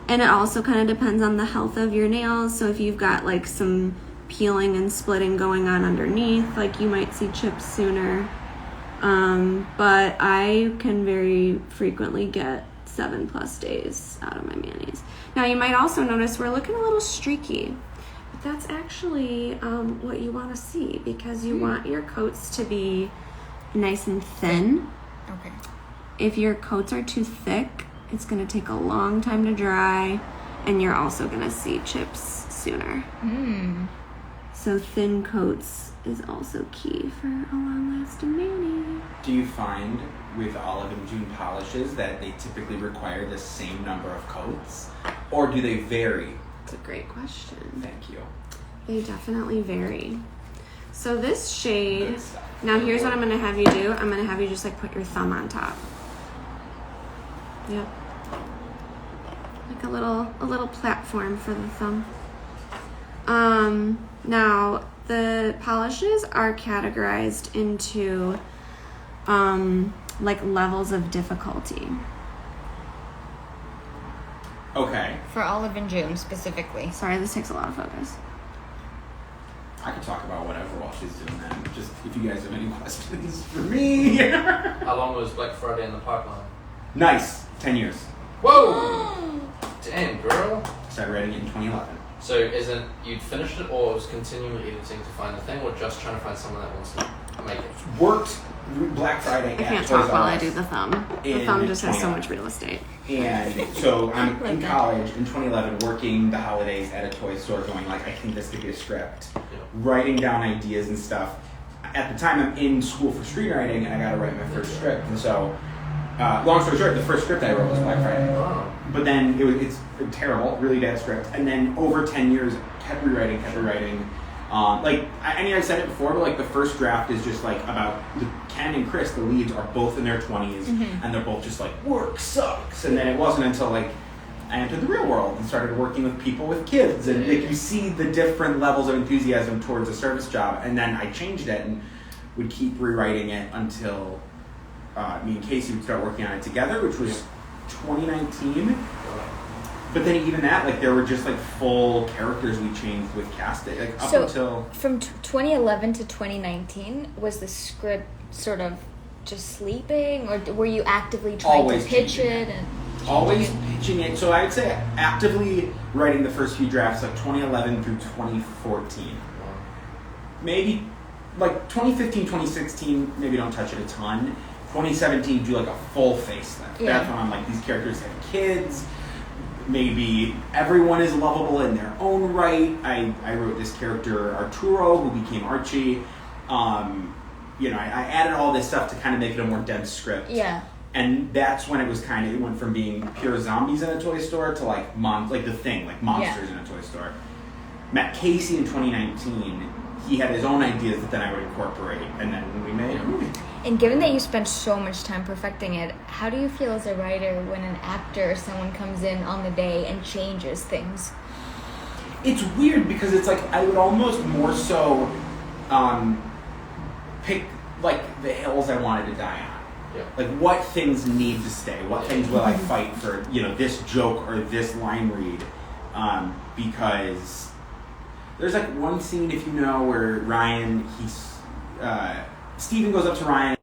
and it also kind of depends on the health of your nails. So if you've got like some peeling and splitting going on underneath, like you might see chips sooner. But I can very frequently get 7+ days out of my manis. Now you might also notice we're looking a little streaky, but that's actually what you want to see because you want your coats to be nice and thin. Okay. If your coats are too thick, it's going to take a long time to dry, and you're also going to see chips sooner. So thin coats is also key for a long-lasting mani. Do you find with olive and June polishes that they typically require the same number of coats, or do they vary? It's a great question. Thank you. They definitely vary. So this shade, Good stuff. now here's what I'm going to have you do. I'm going to have you just like put your thumb on top. Yep. Like a little platform for the thumb. Now the polishes are categorized into like levels of difficulty. Okay. For Olive and June specifically. Sorry, this takes a lot of focus. I can talk about whatever while she's doing that. Just if you guys have any questions for me. How long was Black Friday in the pipeline? Nice. 10 years. Whoa! Damn, girl. Started writing it in 2011. So isn't you'd finished it, or was continually editing to find the thing, or just trying to find someone that wants to make it? Worked Black Friday I at can't Toys talk while R I Us. do the thumb. The In thumb just has so 2011. much real estate. And so I'm in that. college in 2011, working the holidays at a toy store, going like, I think this could be a script, Yeah. writing down ideas and stuff. At the time, I'm in school for screenwriting, and I got to write my first script. And so, long story short, the first script I wrote was Black Friday. Oh. But then it's a terrible, really bad script. And then over 10 years, kept rewriting. I've said it before, but like the first draft is just like about Ken and Chris, the leads, are both in their 20s, and they're both just like, work sucks. And then it wasn't until like I entered the real world and started working with people with kids, and like you see the different levels of enthusiasm towards a service job. And then I changed it and would keep rewriting it until me and Casey would start working on it together, which was 2019. But then even that, like there were just like full characters we changed with casting, like up until from 2011 to 2019, was the script sort of just sleeping, or were you actively trying Always to pitch changing it? it. And always pitching it. So I'd say actively writing the first few drafts, like 2011 through 2014. Maybe like 2015, 2016, maybe don't touch it a ton. 2017, do like a full facelift. Yeah. That's when I'm like, these characters have kids. Maybe everyone is lovable in their own right. I wrote this character, Arturo, who became Archie. I added all this stuff to kind of make it a more dense script. yeah. And that's when it was kind of, it went from being pure zombies in a toy store to like The Thing, like monsters in a toy store. Met Casey in 2019. He had his own ideas that then I would incorporate, and then we made a movie. And given that you spent so much time perfecting it, how do you feel as a writer when an actor or someone comes in on the day and changes things? It's weird because it's like I would almost more so pick like the hills I wanted to die on. Yeah. Like what things need to stay, what things will I fight for, this joke or this line read, because there's like one scene, if you know, where Steven goes up to Ryan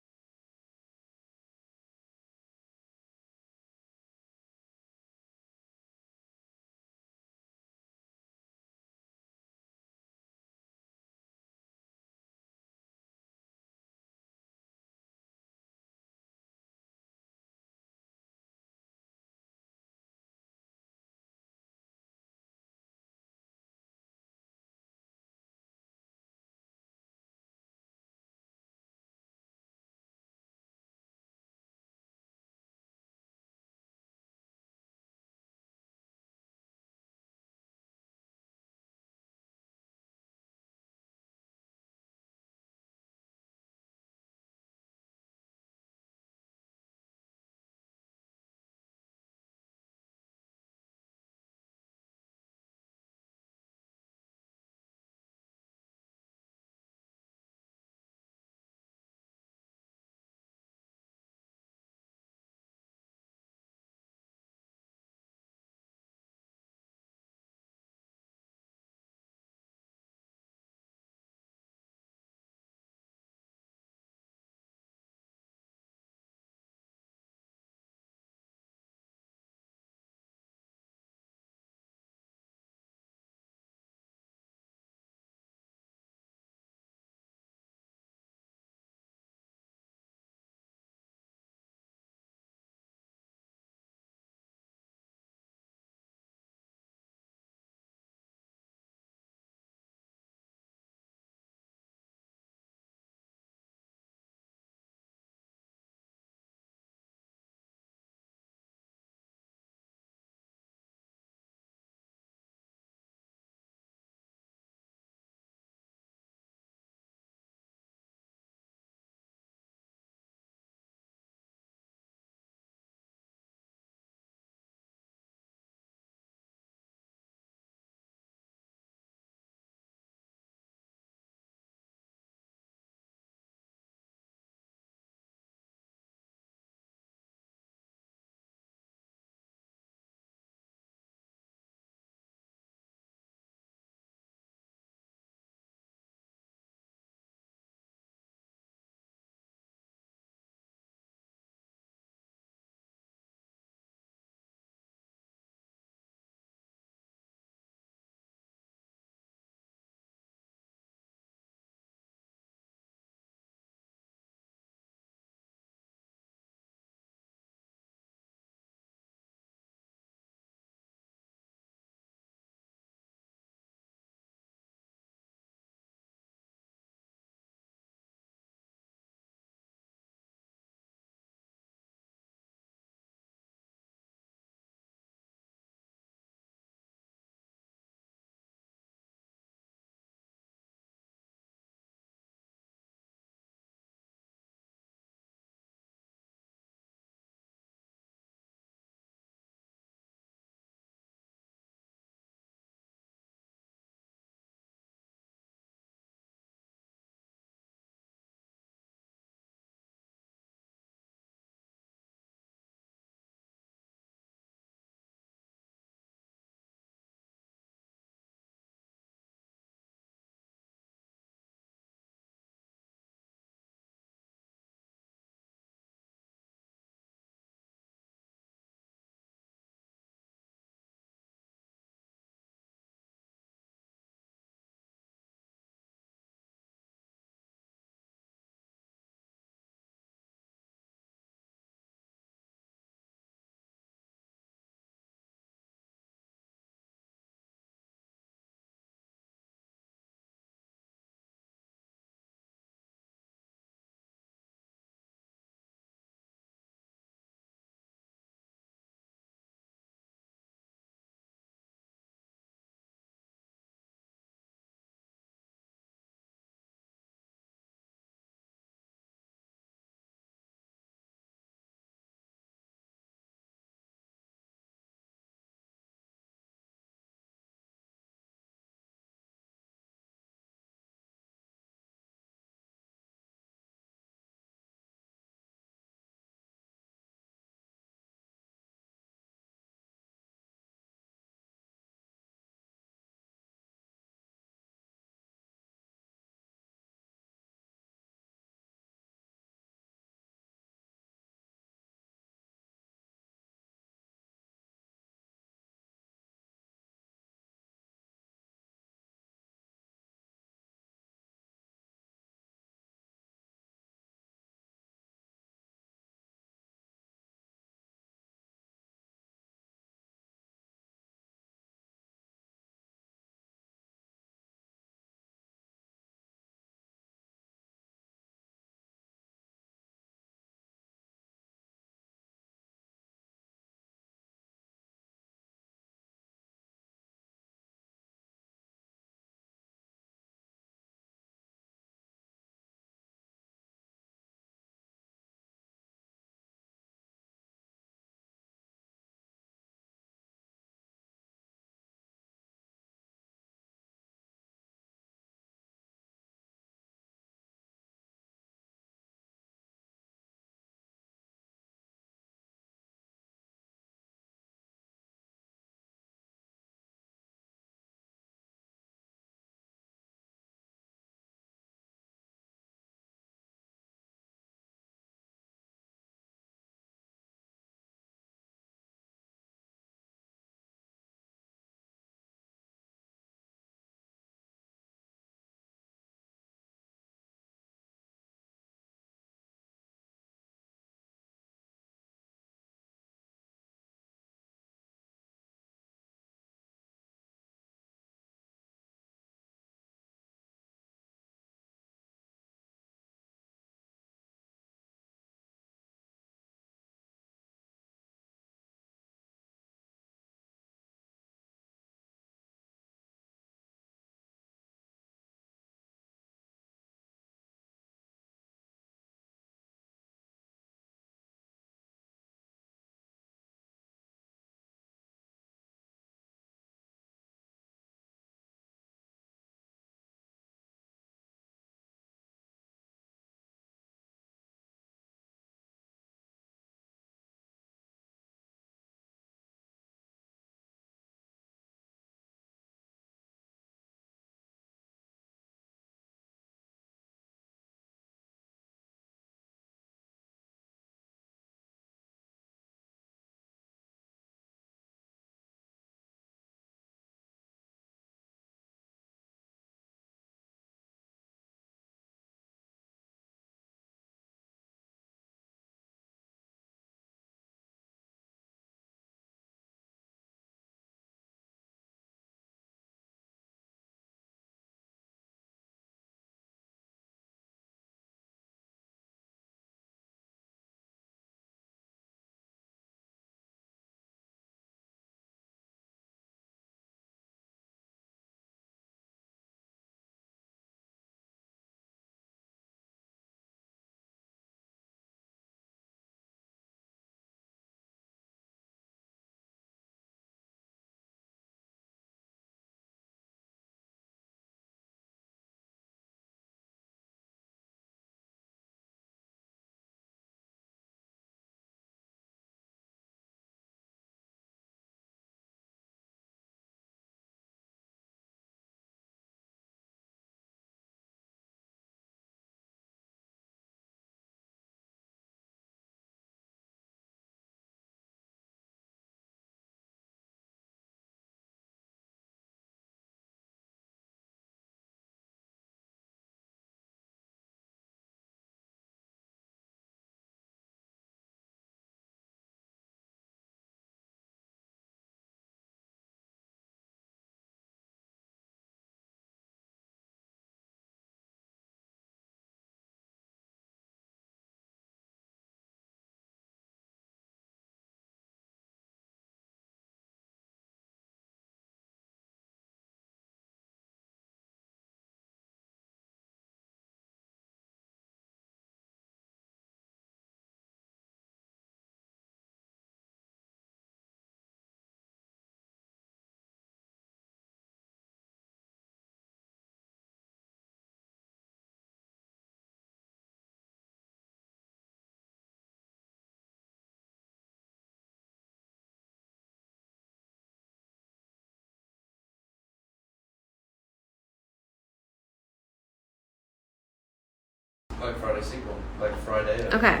Friday sequel, Black Friday. Okay.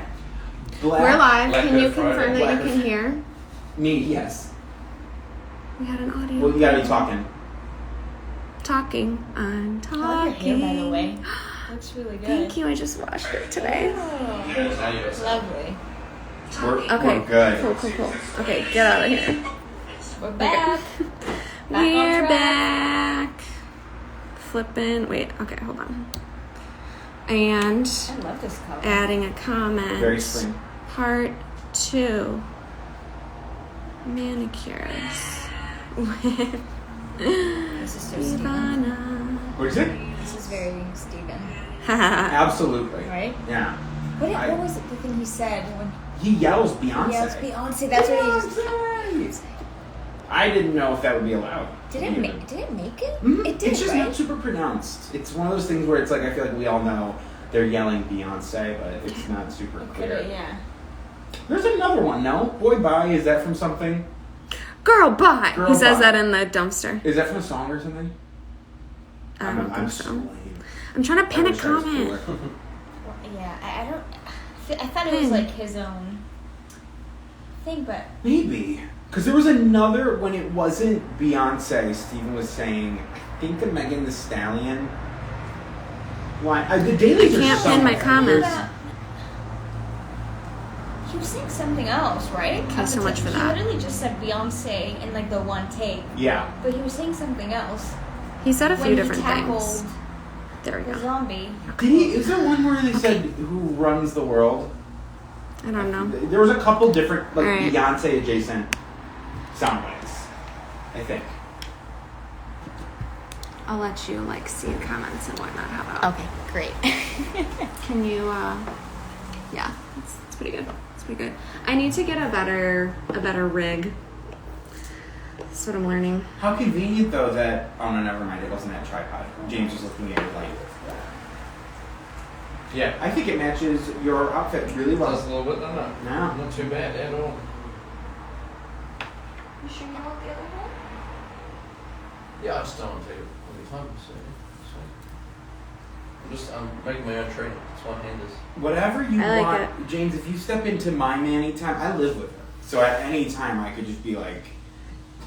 Black. We're live. Black Can you Friday. confirm that Black you can hear? Me, yes. We had an audio. Well, you gotta be talking. Talking. I'm talking. I love your hair, by the way. Looks really good. Thank you. I just washed it today. Oh, lovely. Okay. We're good. Cool. Okay, get out of here. We're back. We're on track. back. Flipping. Wait. Okay, hold on. And I love this color. adding a comment. Very spring. Part 2. Manicures with This is so Steven. Ivana. What is it? This is very Steven. Absolutely. Right? Yeah. What was it, the thing he said when He yells Beyonce. he yells Beyonce? That's what he just. Beyonce! I didn't know if that would be allowed. Did it make it? Mhm. It did, It's just right? not super pronounced. It's one of those things where it's like I feel like we all know they're yelling Beyonce, but it's not super clear. Yeah. There's another one, no? Boy Bye, is that from something? Girl, bye. Girl, He says bye. that in the dumpster. Is that from a song or something? I don't think so so. lame. I'm trying to pin I a wish I was comment. cooler. Yeah. I don't. I thought it was like his own thing, but Maybe. Because there was another, when it wasn't Beyonce, Steven was saying, I think the Megan Thee Stallion line. The dailies I are can't pin somewhere. my comments. There's- he was saying something else, right? Okay, so much for that. He literally just said Beyonce in like the one take, Yeah. but he was saying something else. He said a few When different he tackled things. There we the go. zombie. Did he, is there one where they said who runs the world? I don't know. There was a couple different, like, Alright. Beyonce adjacent sound bites, I think. I'll let you like see the comments and whatnot. How about? Okay, great. Can you? Yeah, it's pretty good. It's pretty good. I need to get a better rig. That's what I'm learning. How convenient, though, that... Oh, no, never mind. It wasn't that tripod. James was looking at your light. Yeah. I think it matches your outfit really well. Does a little bit, doesn't it? No. Not too bad at all. You sure you want the other one? Yeah, I just don't want to take it all the time, so. I'm making my own trainer. That's what hand is. Whatever you I like want. James, if you step into my Manny time, I live with her. So at any time, I could just be like,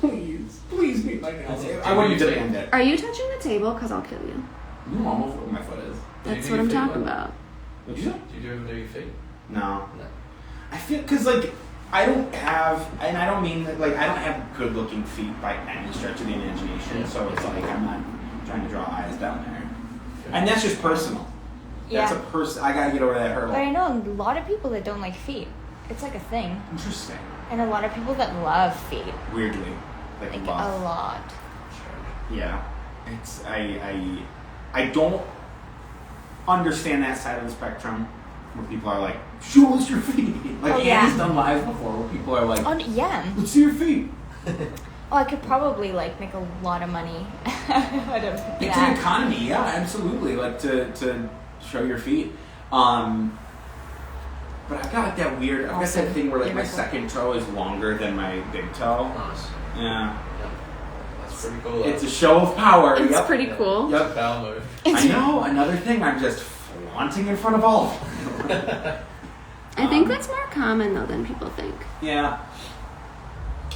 please meet my nails. I wouldn't demand it. Are you touching the table? Cause I'll kill you. No, I'm over where my foot is. Do you That's do what your I'm feet, talking like? about. What'd you say? Do you ever do your feet? No. No. I feel, because, like, I don't have, and I don't mean that, like, I don't have good looking feet by any stretch of the imagination, Yeah. so it's like, I'm not trying to draw eyes down there. And that's just personal. That's Yeah. a person, I gotta get over that hurdle. But I know a lot of people that don't like feet. It's like a thing. Interesting. And a lot of people that love feet. Weirdly. Like Like love. a lot. Yeah. It's, I don't understand that side of the spectrum where people are like, show us your feet. Like, Oh, yeah. Andy's done live before where people are like, Yeah. let's see your feet. Oh, I could probably like make a lot of money out of It's an that. economy, yeah, absolutely. Like to show your feet. But I've got like that weird. I've got Awesome. that thing where like my Beautiful. second toe is longer than my big toe. Nice. Yeah, Yeah. That's pretty cool. it's a show of power. It's Yep. pretty cool. Yep. Power move. I know. Another thing I'm just flaunting in front of all of them. I think that's more common though than people think. Yeah.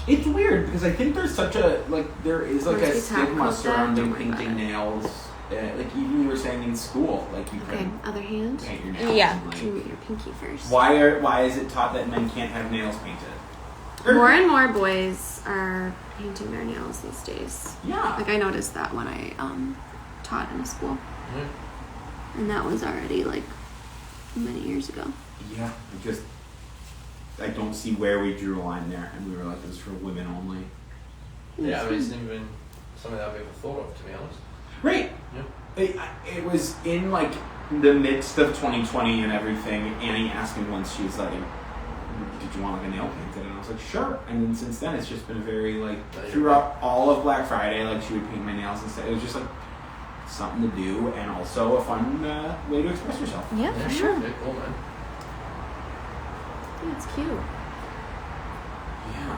It's weird because I think there's such a there is like Once a we talk stigma about that, surrounding don't worry about painting it. nails. Like even you were saying in school, like you Okay, couldn't other hand. paint your nails. Yeah. and, like, Do your pinky first. Why is it taught that men can't have nails painted? More and more boys are painting their nails these days. Yeah. Like I noticed that when I taught in a school, Yeah. and that was already like many years ago. Yeah. I don't see where we drew a line there, and we were like, this is for women only. Yeah, I mean, it's never been something that I've ever thought of, to be honest. Right. Yeah. It was in like the midst of 2020 and everything. Annie asked me once, she was like, did you want like a nail painted? And I was like, sure. And then since then, it's just been very like, throughout all of Black Friday, like she would paint my nails and stuff. It was just like something to do and also a fun way to express yourself. Yeah, Yeah, for sure. Yeah, cool, man. Yeah, it's cute. Yeah.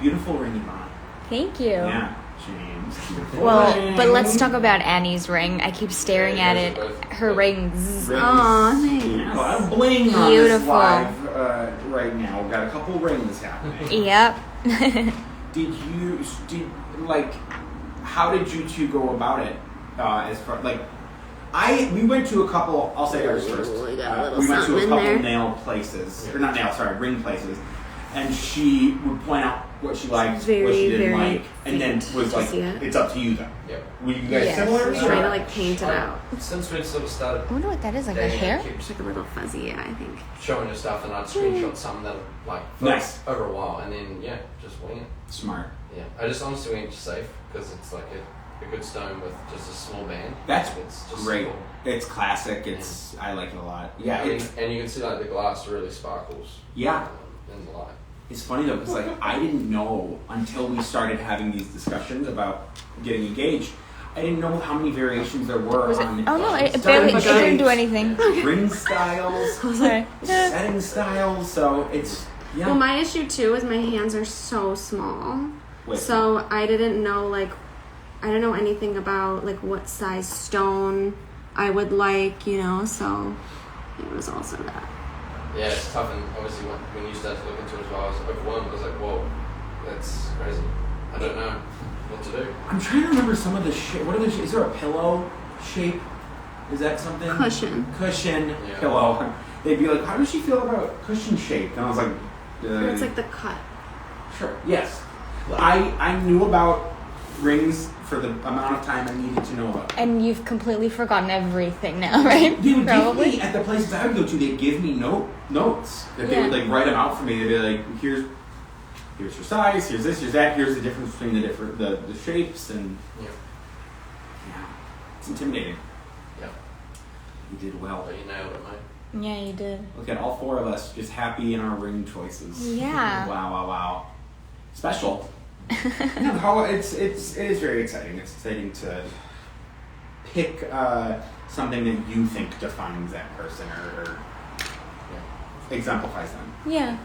Beautiful ring, Ivana. Thank you. Yeah. James. Well, but let's talk about Annie's ring. I keep staring at it. Her rings. Aw, thanks. Yeah, a lot of bling on Beautiful. this live right now. We've got a couple rings happening. Yep. How did you two go about it? As far we went to a couple. I'll say ours first. We got a little We went to something a in couple there. nail places, or not nail, sorry, ring places, and she would point out what she liked, what Very, she didn't very like, and then was like, see it? "It's up to you, then." Yep. Were you guys Yes. similar? I'm trying to paint it out. Since we'd sort of started I wonder what that is, like a dating, hair? I kept It's like a little fuzzy, yeah, I think. showing her stuff, and I'd screenshot some that Nice. over a while, and then just wing it. Smart. Yeah, I just honestly went safe because it's like a good stone with just a small band. That's it's just great. simple. It's classic. I like it a lot. Yeah. and you can see like the glass really sparkles. Yeah. In the light. It's funny though, because I didn't know until we started having these discussions about getting engaged. I didn't know how many variations there were on. Oh no, it starting didn't do shapes, anything. Ring styles, Sorry. setting styles. So it's yeah. Well, my issue too is my hands are so small. Wait. So I didn't know I don't know anything about what size stone I would like, so it was also that. Yeah, it's tough, and obviously when you start to look into it as well, I was overwhelmed. I was like, whoa, that's crazy. I don't know what to do. I'm trying to remember some of the shape. What are the? Is there a pillow shape? Is that something? Cushion. Yeah. Pillow. They'd be like, how does she feel about cushion shape? And I was like, It's like the cut. Sure. Yes. I knew about rings for the amount of time I needed to know about. And you've completely forgotten everything now, right? They would Probably. give me, at the places I would go to, they'd give me notes that they would write them out for me. They'd be like, here's your size, here's this, here's that, here's the difference between the shapes, and Yeah. It's intimidating. Yeah. You did well. But you nailed it, mate. Yeah, you did. Look at all four of us just happy in our ring choices. Yeah. Wow. Special. It is very exciting. It's exciting to pick something that you think defines that person or exemplifies them. Yeah.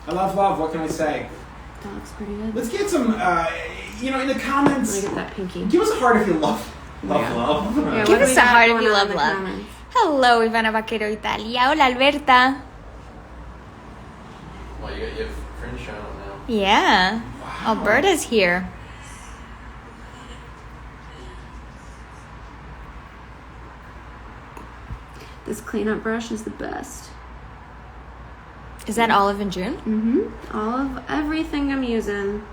I love love. What can I say? That looks pretty good. Let's get some. In the comments. Let me get that pinky. Give us a heart if you love love. Yeah, Give what do us we a got heart if going you on love in the love. comments? Hello, Ivana Baquero, Italia. Hola, Alberta. Well, you got your friend showing up now. Yeah. Wow. Alberta's here. This cleanup brush is the best. Is that Olive and June? Mm-hmm. All of everything I'm using,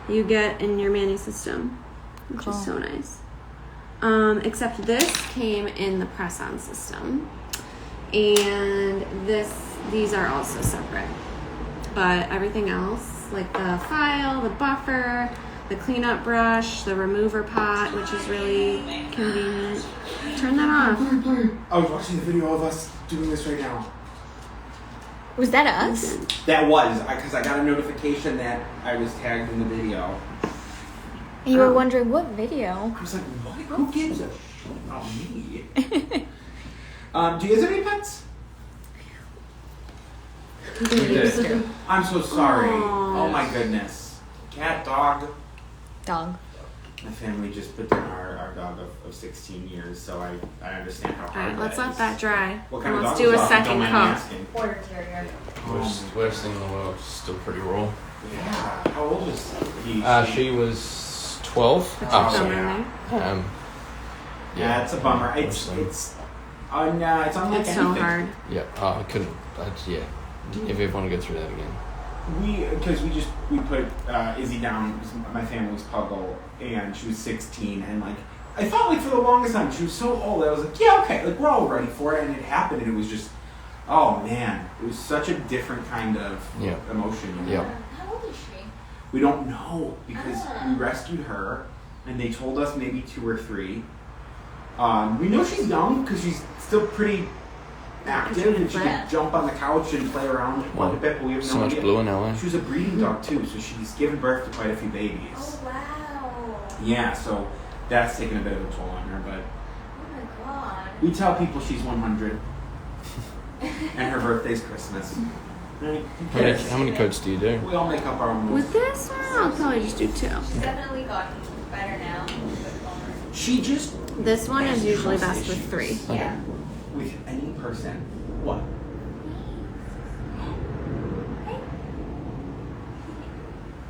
you get in your Mani system, which Cool. is so nice. Except this came in the press-on system, and these are also separate. But everything else, like the file, the buffer, the cleanup brush, the remover pot, which is really convenient. Turn that off. I was watching the video of us doing this right now. Was that us? That was because I got a notification that I was tagged in the video. You were wondering what video? I was like, what? Who gives a shit about me? Do you guys have any pets? I'm so sorry. Aw. Oh my goodness. Cat, dog. Dog. My family just put down our dog of 16 years, so I understand how hard Alright, let's that let is. that dry. What kind And of let's dog do was a that? Don't second mind me cup. asking. Border Terrier. Worst thing in the world, still pretty raw. Yeah. How old is he? She was 12. Oh, Somewhere yeah. in there. Yeah, it's a bummer. It's unlike It's so anything. hard. Yeah, I couldn't. Didn't ever want to go through that again. We put Izzy down, my family's puggle, and she was 16, and I felt for the longest time she was so old. I was like, yeah, okay, we're all ready for it, and it happened, and it was just, oh man, it was such a different kind of emotion. Yeah. How old is she? We don't know because we rescued her, and they told us maybe 2 or 3. We know she's young because she's still pretty active, and she can jump on the couch and play around quite a bit, but we have no So much idea. blue in LA. She was a breeding dog too, so she's given birth to quite a few babies. Oh, wow. Yeah, so that's taken a bit of a toll on her, but Oh, my God. we tell people she's 100, and her birthday's Christmas. How many coats do you do? We all make up our own With rules. this, I'll probably just do 2. She's definitely gotten better now. She just This one is usually best with 3. Yeah. with any person. What?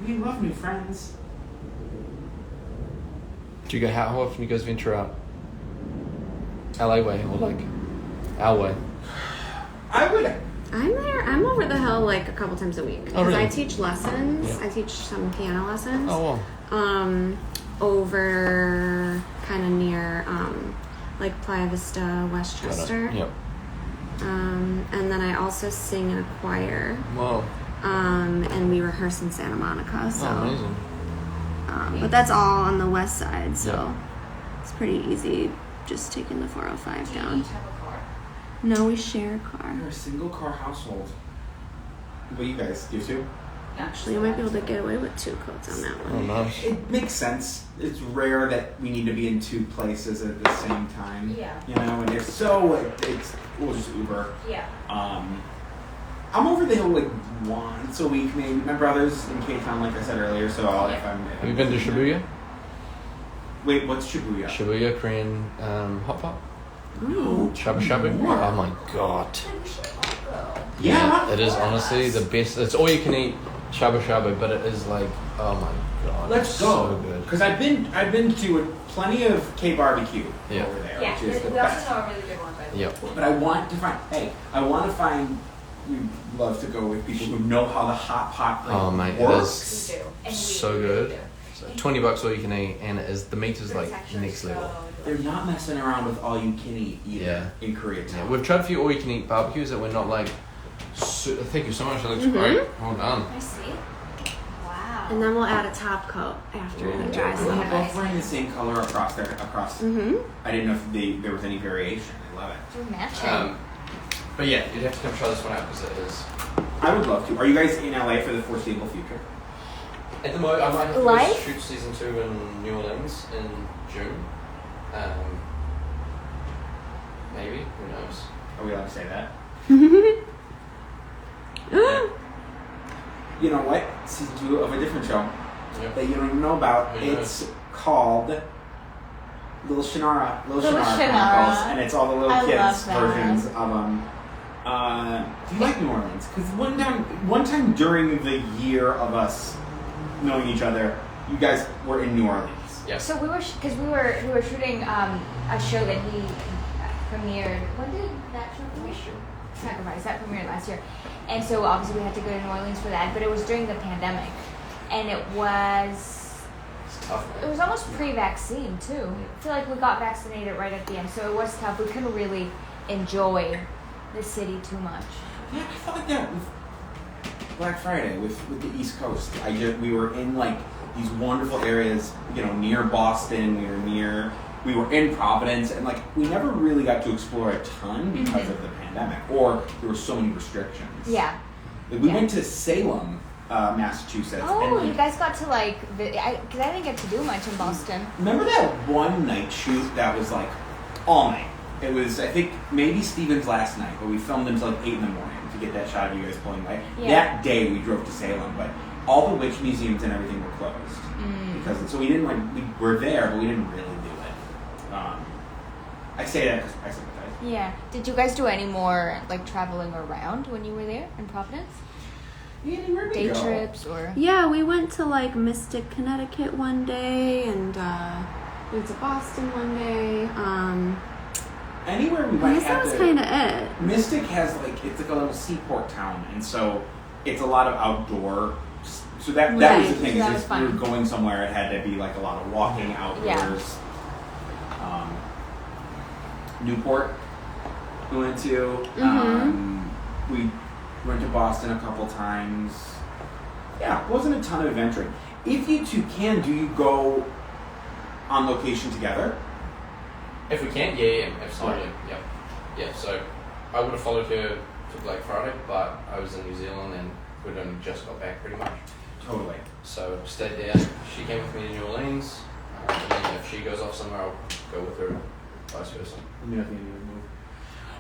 We love new friends. Do you go, how often do you guys venture out? LA way or like our way? I would. I'm over the hill like a couple times a week. Because really? I teach lessons. Yeah. I teach some piano lessons. Oh, wow. Over kind of near like Playa Vista, Got Westchester. it. Yep. And then I also sing in a choir. Wow. And we rehearse in Santa Monica. So, Oh, amazing. but that's all on the west side, so Yeah. it's pretty easy just taking the 405 Do you down. each have a car? No, we share a car. We're a single car household. What you guys do too? Actually, you might be able to get away with 2 coats on that Oh, one. nice. It makes sense. It's rare that we need to be in 2 places at the same time. Yeah. You know, and if so, we'll just Uber. Yeah. I'm over the hill like once a week, maybe. My brother's in Cape Town, like I said earlier, so if I'm. Have you been to Shibuya? Wait, what's Shibuya? Shibuya Korean hot pot? No. Shabu shabu? More. Oh my god. We should all go. Yeah. It is honestly the best. It's all you can eat shabu shabu, but it is like, oh my god. Let's it's go. So good. Because I've been to plenty of K barbecue Yeah. over there, Yeah, which is the we also best. know a really good one, by the way. Yep. But I want to find. We love to go with people who know how the hot pot Oh, mate, it works. We do. And we So really good. do. So $20 all you can eat, and it is the meat is But like it's actually next level. They're not messing around with all you can eat either Yeah. in Koreatown. Yeah, we've tried a few all you can eat barbecues that we're not like. Thank you so much. That looks great. Well done. I see. Wow. And then we'll add a top coat after it dries a We're little both bit. wearing the same color across. Mm-hmm. I didn't know if there was any variation. I love it. We're matching. But yeah, you'd have to come try this one out because it is. I would love to. Are you guys in LA for the foreseeable future? At the moment, I might have to go Life? shoot season 2 in New Orleans in June. Maybe, who knows? Are we allowed to say that? You know what? Season 2 of a different show Yep. that you don't even know about. Who knows? It's called Little Shannara Little Chronicles, Shannara. and it's all the little I kids love that. versions of them. Do you like New Orleans? Because one time during the year of us knowing each other, you guys were in New Orleans. Yes. So we were we were shooting a show that he premiered. When did that show premiere? Sacrifice. That premiered last year, and so obviously we had to go to New Orleans for that. But it was during the pandemic, and it was It's tough, it man. was almost pre-vaccine too. I feel like we got vaccinated right at the end, so it was tough. We couldn't really enjoy the city too much. Yeah, I felt like that with Black Friday with the East Coast. We were in like these wonderful areas, near Boston. We were in Providence, and like we never really got to explore a ton because of the pandemic, or there were so many restrictions. Yeah. Like, we Yeah. went to Salem, Massachusetts. Oh, and you guys got to because I didn't get to do much in Boston. remember that one night shoot that was like all night? It was, I think, maybe Steven's last night, but we filmed until like 8 in the morning to get that shot of you guys pulling away. Yeah. That day we drove to Salem, but all the witch museums and everything were closed. So we didn't we were there, but we didn't really do it. I say that because I sympathize. Yeah. Did you guys do any more traveling around when you were there in Providence? Yeah, where'd we Day go? trips or? Yeah, we went to Mystic, Connecticut one day, and we went to Boston one day. Anywhere we I went guess that had was to- kind of it. Mystic has it's like a little seaport town, and so it's a lot of outdoor. So that was the Right, thing. that Is was if we were fun. going somewhere, it had to be like a lot of walking outdoors. Newport, we went to. We went to Boston a couple times. Yeah, it wasn't a ton of adventuring. If you two can, do you go on location together? If we can, yeah, absolutely. Yeah. Yeah, so I would have followed her to Black Friday, but I was in New Zealand and we'd only just got back pretty much. Totally. So stayed there. She came with me to New Orleans, and then if she goes off somewhere, I'll go with her, vice versa. Let me know if you need to move.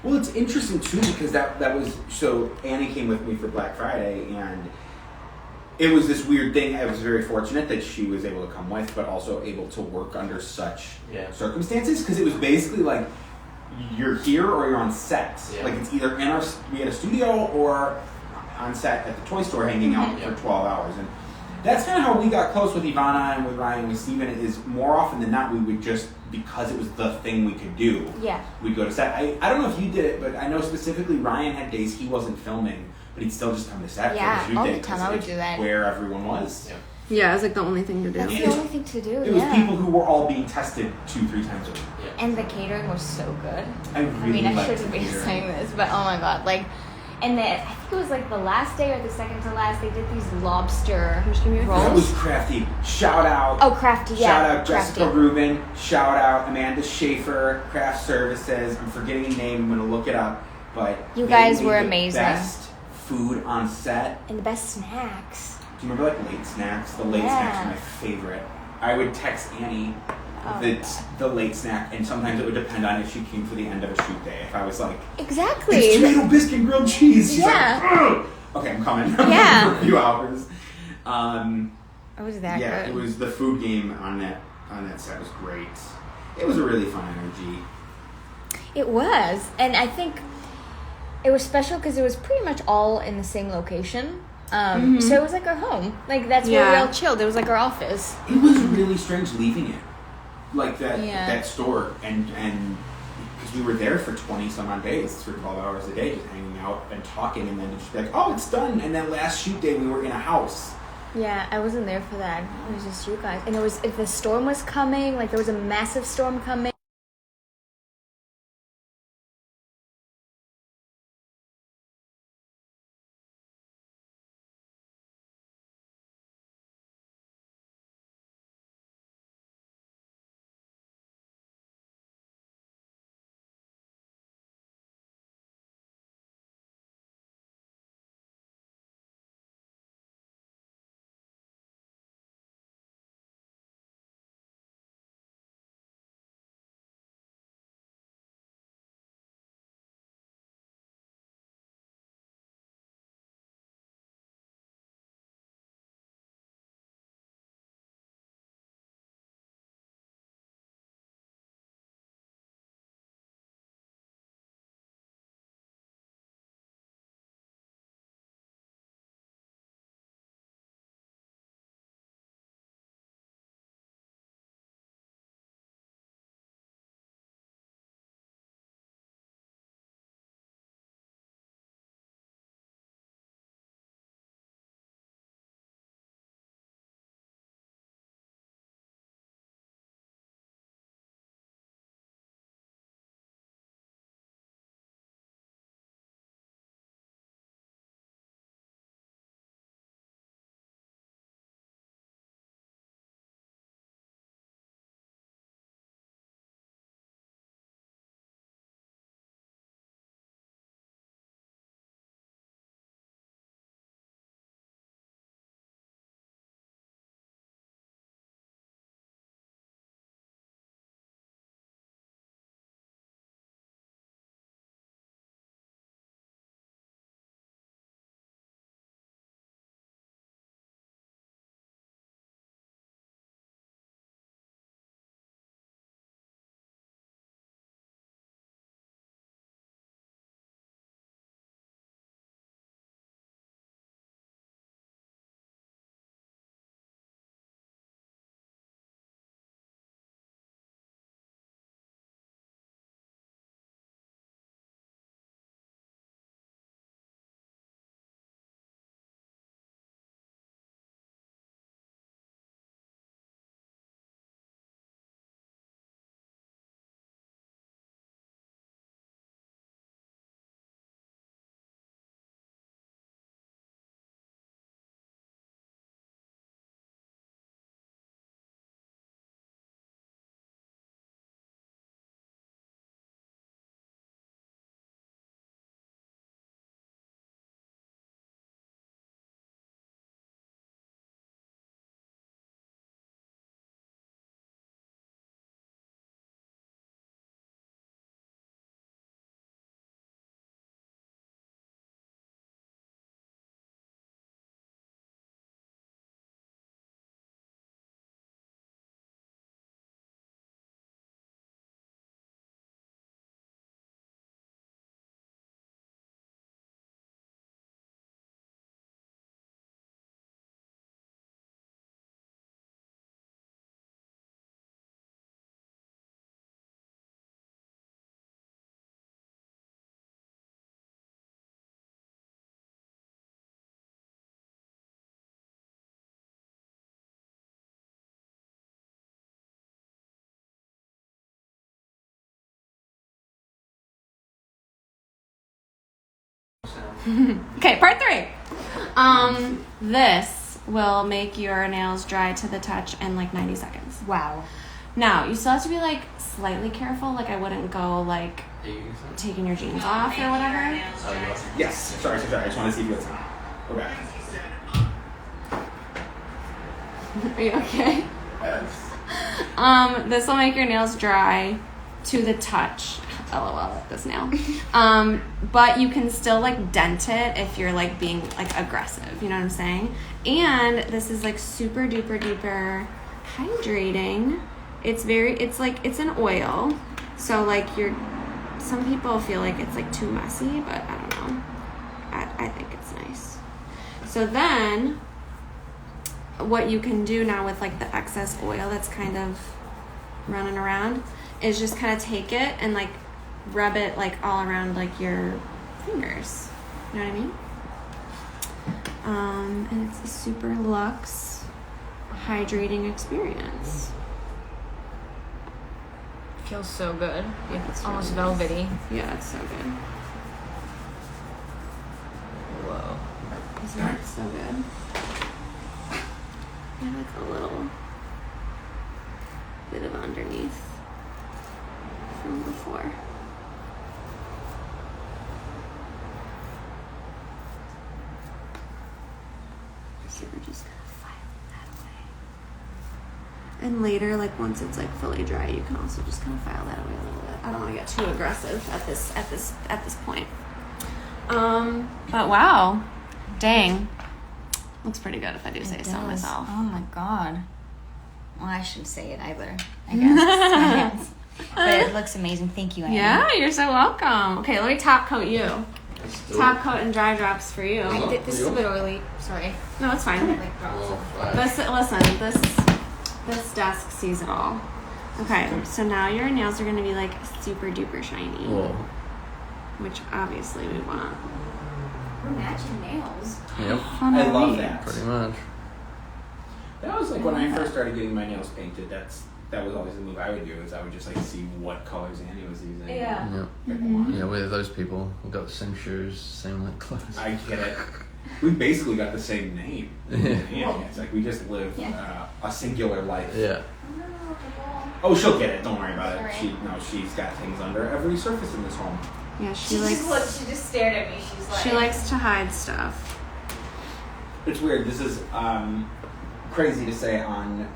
Well, it's interesting too because that was so Annie came with me for Black Friday and it was this weird thing. I was very fortunate that she was able to come with, but also able to work under such circumstances because it was basically like you're here or you're on set. Yeah. Like it's either we had a studio or on set at the toy store hanging out for 12 hours. And that's kind of how we got close with Ivana and with Ryan and with Steven is more often than not we would just, because it was the thing we could do, we'd go to set. I don't know if you did it, but I know specifically Ryan had days he wasn't filming, but he'd still just come to set for the shoot all day. the time I would do that. Where everyone was. Yeah. Yeah, it was like the only thing to do. That's the only thing to do. It was people who were all being tested 2-3 times a week. Yeah. And the catering was so good. I I shouldn't be saying this, but oh my god, like, and then I think it was like the last day or the second to last, they did these lobster That rolls. was crafty. Shout out. Oh, crafty, yeah. Shout out Jessica Rubin. Shout out Amanda Schaefer, Craft Services. I'm forgetting a name. I'm going to look it up. But You guys they were made the amazing. Best food on set. And the best snacks. Do you remember like late snacks? The late snacks are my favorite. I would text Annie the late snack, and sometimes it would depend on if she came for the end of a shoot day. If I was like, Exactly. it's tomato biscuit and grilled cheese. She's Yeah. like, ugh. Okay, I'm coming. Yeah. For a few hours. It was that Yeah, good. it was the food game on that set was great. It was a really fun energy. It was. And I think it was special because it was pretty much all in the same location. So it was like our home. Like, that's where we all chilled. It was like our office. It was really strange leaving it, like that Yeah. that store, and because we were there for 20 some odd days, for 12 hours a day, just hanging out and talking, and then just be like, oh, it's done. And then last shoot day, we were in a house. Yeah, I wasn't there for that. It was just you guys. And it was, if the storm was coming, like there was a massive storm coming. sound. Okay, part 3. This will make your nails dry to the touch in like 90 seconds. Wow. Now, you still have to be like slightly careful. Like I wouldn't go like taking your jeans off or whatever. Yes. Sorry. I just want to see if you have time. We're back. Are you okay? This will make your nails dry to the touch. LOL at this nail. But you can still like dent it if you're like being like aggressive. You know what I'm saying? And this is like super duper duper hydrating. It's an oil. So like some people feel like it's like too messy, but I don't know. I think it's nice. So then what you can do now with like the excess oil that's kind of running around is just kind of take it and like rub it like all around like your fingers. You know what I mean? And it's a super luxe hydrating experience. Feels so good. Yeah, it's Almost really nice. velvety. Yeah, it's so good. Whoa. Isn't it so good? Yeah, like a little bit of underneath from before. So we're just gonna file that away. And later, like once it's like fully dry, you can also just kind of file that away a little bit. I don't want to get too aggressive at this point. But wow, dang, looks pretty good if I do say so myself. Oh my god. Well, I shouldn't say it either, I guess. But it looks amazing. Thank you, Annie. Yeah, you're so welcome. Okay, let me top coat you. Top coat and dry drops for you. This is a bit oily. Sorry. No, it's fine. Like drops. This desk sees it all. Okay, so now your nails are gonna be like super duper shiny. Whoa. Which obviously we want. We're matching nails. Yep. Fun I to love read. that. Pretty much. That was like when I first started getting my nails painted. That was always the move I would do. Is I would just like see what colors Annie was using. Yeah. Yeah. Pick them on. Yeah, we're those people. We've got the same shoes, same like clothes. I get it. We basically got the same name. Yeah. It's like we just live a singular life. Yeah. Oh, she'll get it. Don't worry about it. Sorry. She's got things under every surface in this home. Yeah, She just stared at me. She's like. she likes to hide stuff. It's weird. This is crazy to say on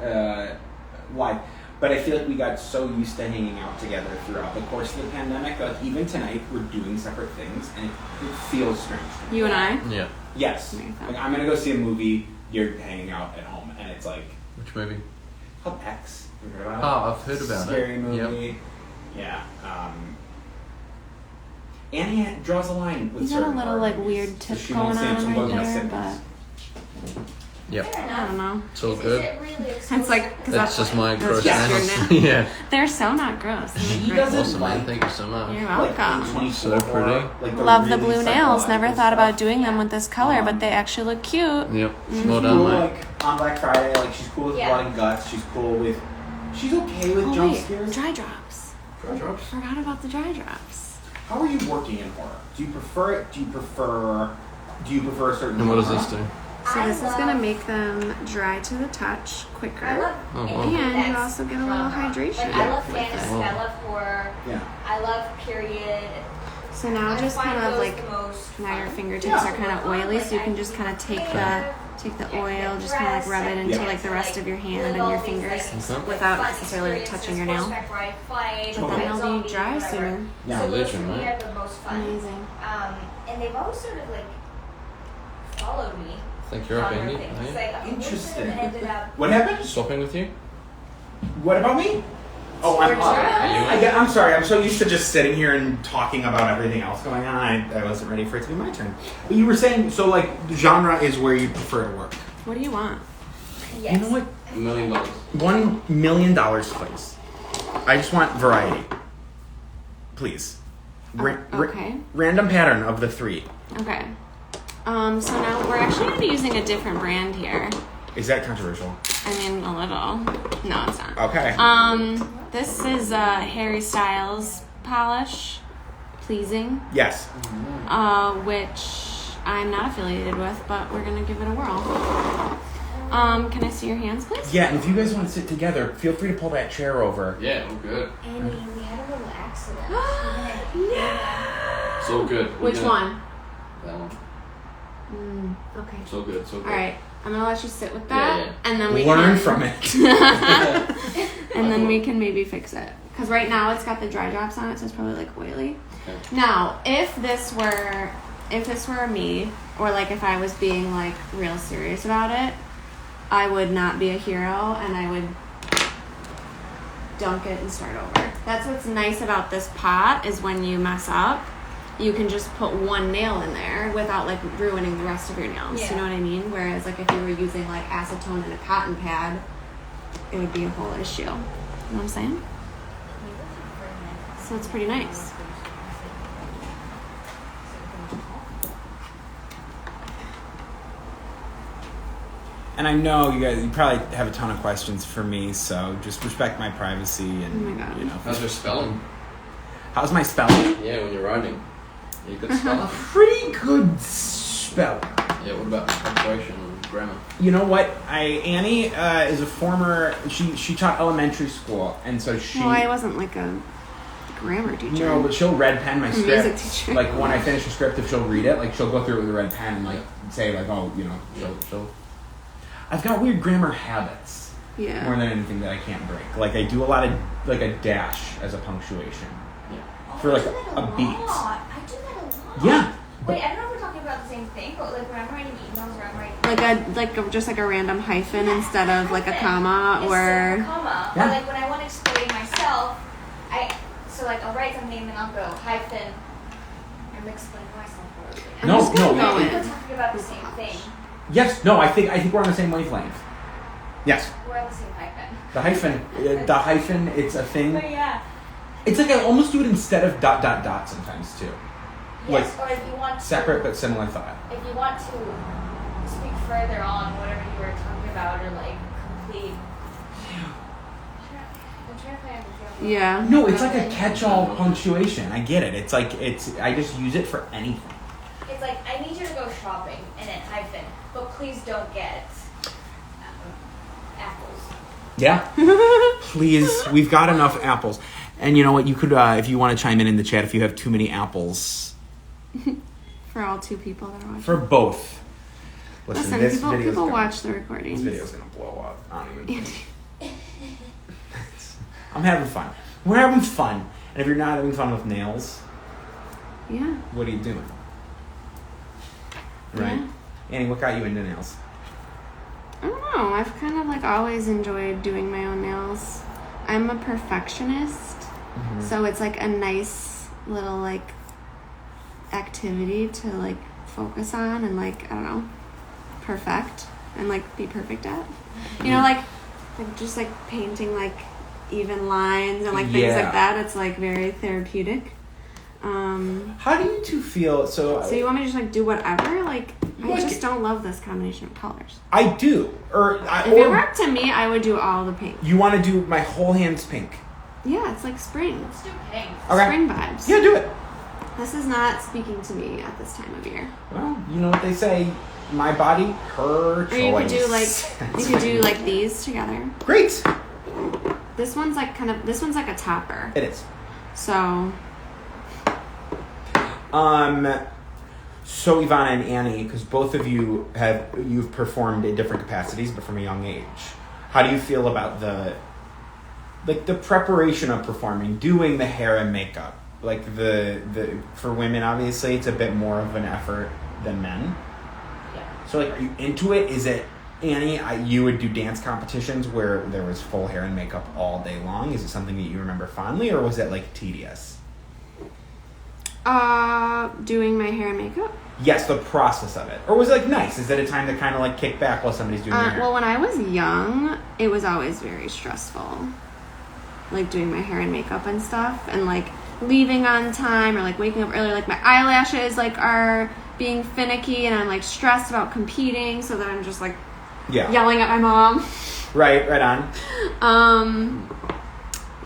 live, but I feel like we got so used to hanging out together throughout the course of the pandemic. Like even tonight, we're doing separate things, and it feels strange. You and I? Yeah. Yes. Marathon. Like I'm gonna go see a movie. You're hanging out at home, and it's like Which movie? called X. You heard about it? Oh, I've heard about Scary it. movie. Yeah. Annie draws a line with You got a certain little horror like movies, weird so tip she going won't see on them, so right we'll miss there, it. but Yep. I don't know. It's all good. It's like because That's just my gross just your nails. nails. Yeah. They're so not gross. They're He great. doesn't Awesome, man. like Thank you so much. You're like welcome. 24 So pretty. like Love the really blue nails. Never psychological thought about stuff. doing them with this color, but they actually look cute. Yep. Well She's done, cool, mate. like on Black Friday, like she's cool with blood and guts. She's cool with. She's okay with Oh jump wait, scares. dry drops. Dry drops. Forgot about the dry drops. How are you working in horror? Do you prefer it? Do you prefer a certain? And what does genre? this do? So this is gonna make them dry to the touch quicker. Oh, wow. And you also get a little hydration. Like, I love with fantasy, it. I love horror, Yeah. I love period. So now I just find kind of those like the most now your fun. fingertips are kind of oily, so you can just kind of take the oil, just kind of like rub it into like the rest of your hand and your fingers Okay. without necessarily like touching your nail. But then they'll be dry sooner. Yeah. So those Religion, for me right? are the most fun. Amazing. And they've always sort of like followed me. I think you're up, on Andy. other things. Are you? Like, Interesting. ended up What happened? Swapping with you? What about me? Oh, I'm Your up. turn. I'm sorry. I'm so used to just sitting here and talking about everything else going on. I wasn't ready for it to be my turn. But you were saying, so like, the genre is where you prefer to work. What do you want? yes. You know what? $1 million. $1 million, please. I just want variety. Please. Okay. Random pattern of the three. Okay. So now we're actually going to be using a different brand here. Is that controversial? I mean, a little. No, it's not. Okay. This is Harry Styles polish. Pleasing, Yes. which I'm not affiliated with, but we're gonna give it a whirl. Can I see your hands, please? Yeah, and if you guys want to sit together, feel free to pull that chair over. Yeah, all good. Andy, we had a little accident. Yeah. It's all good. Which one? That one. Okay. It's all good. It's all good. All right. I'm gonna let you sit with that, Yeah. and then we Learn can, from it. and then we can maybe fix it. Because right now it's got the dry drops on it, so it's probably like oily. Okay. Now, if this were me, or like if I was being like real serious about it, I would not be a hero, and I would dunk it and start over. That's what's nice about this pot is when you mess up, you can just put one nail in there without like ruining the rest of your nails. Yeah. You know what I mean? Whereas like if you were using like acetone and a cotton pad, it would be a whole issue. You know what I'm saying? So it's pretty nice. And I know you probably have a ton of questions for me, so just respect my privacy and Oh my God. How's your spelling? How's my spelling? Yeah, when you're writing. You a good speller? Pretty good spell. Yeah, what about punctuation and grammar? You know what? Annie is a former. She taught elementary school, and so she. Well, I wasn't like a grammar teacher. No, but she'll red pen my Music script. teacher. Like when I finish a script, if she'll read it, like she'll go through it with a red pen and like say like, oh, you know, she'll. I've got weird grammar habits Yeah. more than anything that I can't break. Like I do a lot of like a dash as a punctuation for like a beat. I do that a lot. Yeah. Wait, I don't know if we're talking about the same thing, but like when I'm writing emails or I'm writing Just like a random hyphen instead of like a hyphen comma instead or. of a comma. Yeah. Or like when I want to explain myself, I'll write something and then I'll go hyphen. I'm explaining myself already. I'm No, just gonna no. go I in. think we're talking about the same thing. Yes. No. I think we're on the same wavelength. Yes. We're on the same hyphen. The hyphen. It's a thing. But yeah. It's like I almost do it instead of ... sometimes too. Yes, or if you want to, Separate but similar thought. if you want to speak further on whatever you were talking about or like complete. I'm trying to find a feel. Yeah. No, it's like a catch-all punctuation. I get it. It's like I just use it for anything. It's like I need you to go shopping and then hyphen, but please don't get apples. Yeah. Please, we've got enough apples. And you know what? You could, if you want to chime in the chat, if you have too many apples. For all two people that are watching. For both. Listen, this people video's gonna, watch the recordings. This video's gonna blow up. I don't even. I'm having fun. We're having fun. And if you're not having fun with nails, Yeah. what are you doing? Right? Yeah. Annie, what got you into nails? I don't know. I've kind of like always enjoyed doing my own nails. I'm a perfectionist, so it's like a nice little like activity to like focus on and like I don't know, perfect and like be perfect at. You know, like just like painting like even lines and like things Yeah. like that. It's like very therapeutic. How do you two feel? So So you want me to just like do whatever? Like I Like- just don't love this combination of colors. I do. If it were up to me, I would do all the pink. You want to do my whole hand's pink? Yeah, it's like spring. Let's do pink. Okay. Spring vibes. Yeah, do it. This is not speaking to me at this time of year. Well, you know what they say. My body, her choice. Or you could do like you could do like these together. Great. This one's like a topper. It is. So So Ivana and Annie, because both of you've performed in different capacities, but from a young age. How do you feel about the preparation of performing, doing the hair and makeup? Like the for women, obviously, it's a bit more of an effort than men. Yeah. So like, are you into it? Is it Annie? You would do dance competitions where there was full hair and makeup all day long. Is it something that you remember fondly, or was it like tedious? doing my hair and makeup. Yes, the process of it. Or was it like nice? Is it a time to kind of like kick back while somebody's doing their hair? Well, when I was young, it was always very stressful. Like doing my hair and makeup and stuff, and like leaving on time or like waking up early. Like my eyelashes like are being finicky, and I'm like stressed about competing, so that I'm just like Yeah. yelling at my mom. Right on.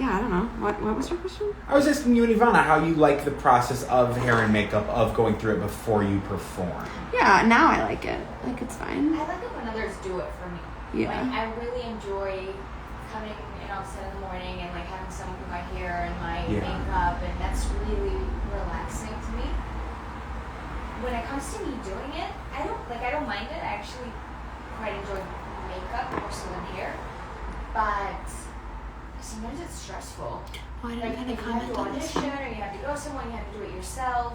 Yeah, I don't know. What was your question? I was asking you and Ivana how you like the process of hair and makeup, of going through it before you perform. Yeah, now I like it. Like, it's fine. I like it when others do it for me. Yeah. Like, I really enjoy coming in on set in the morning and like having someone do my hair and my makeup, and that's really relaxing to me. When it comes to me doing it, I don't mind it. I actually quite enjoy makeup more so than hair, but sometimes it's stressful. Why did Like, I kind of if you have comment to on this? audition, or you have to go somewhere, you have to do it yourself.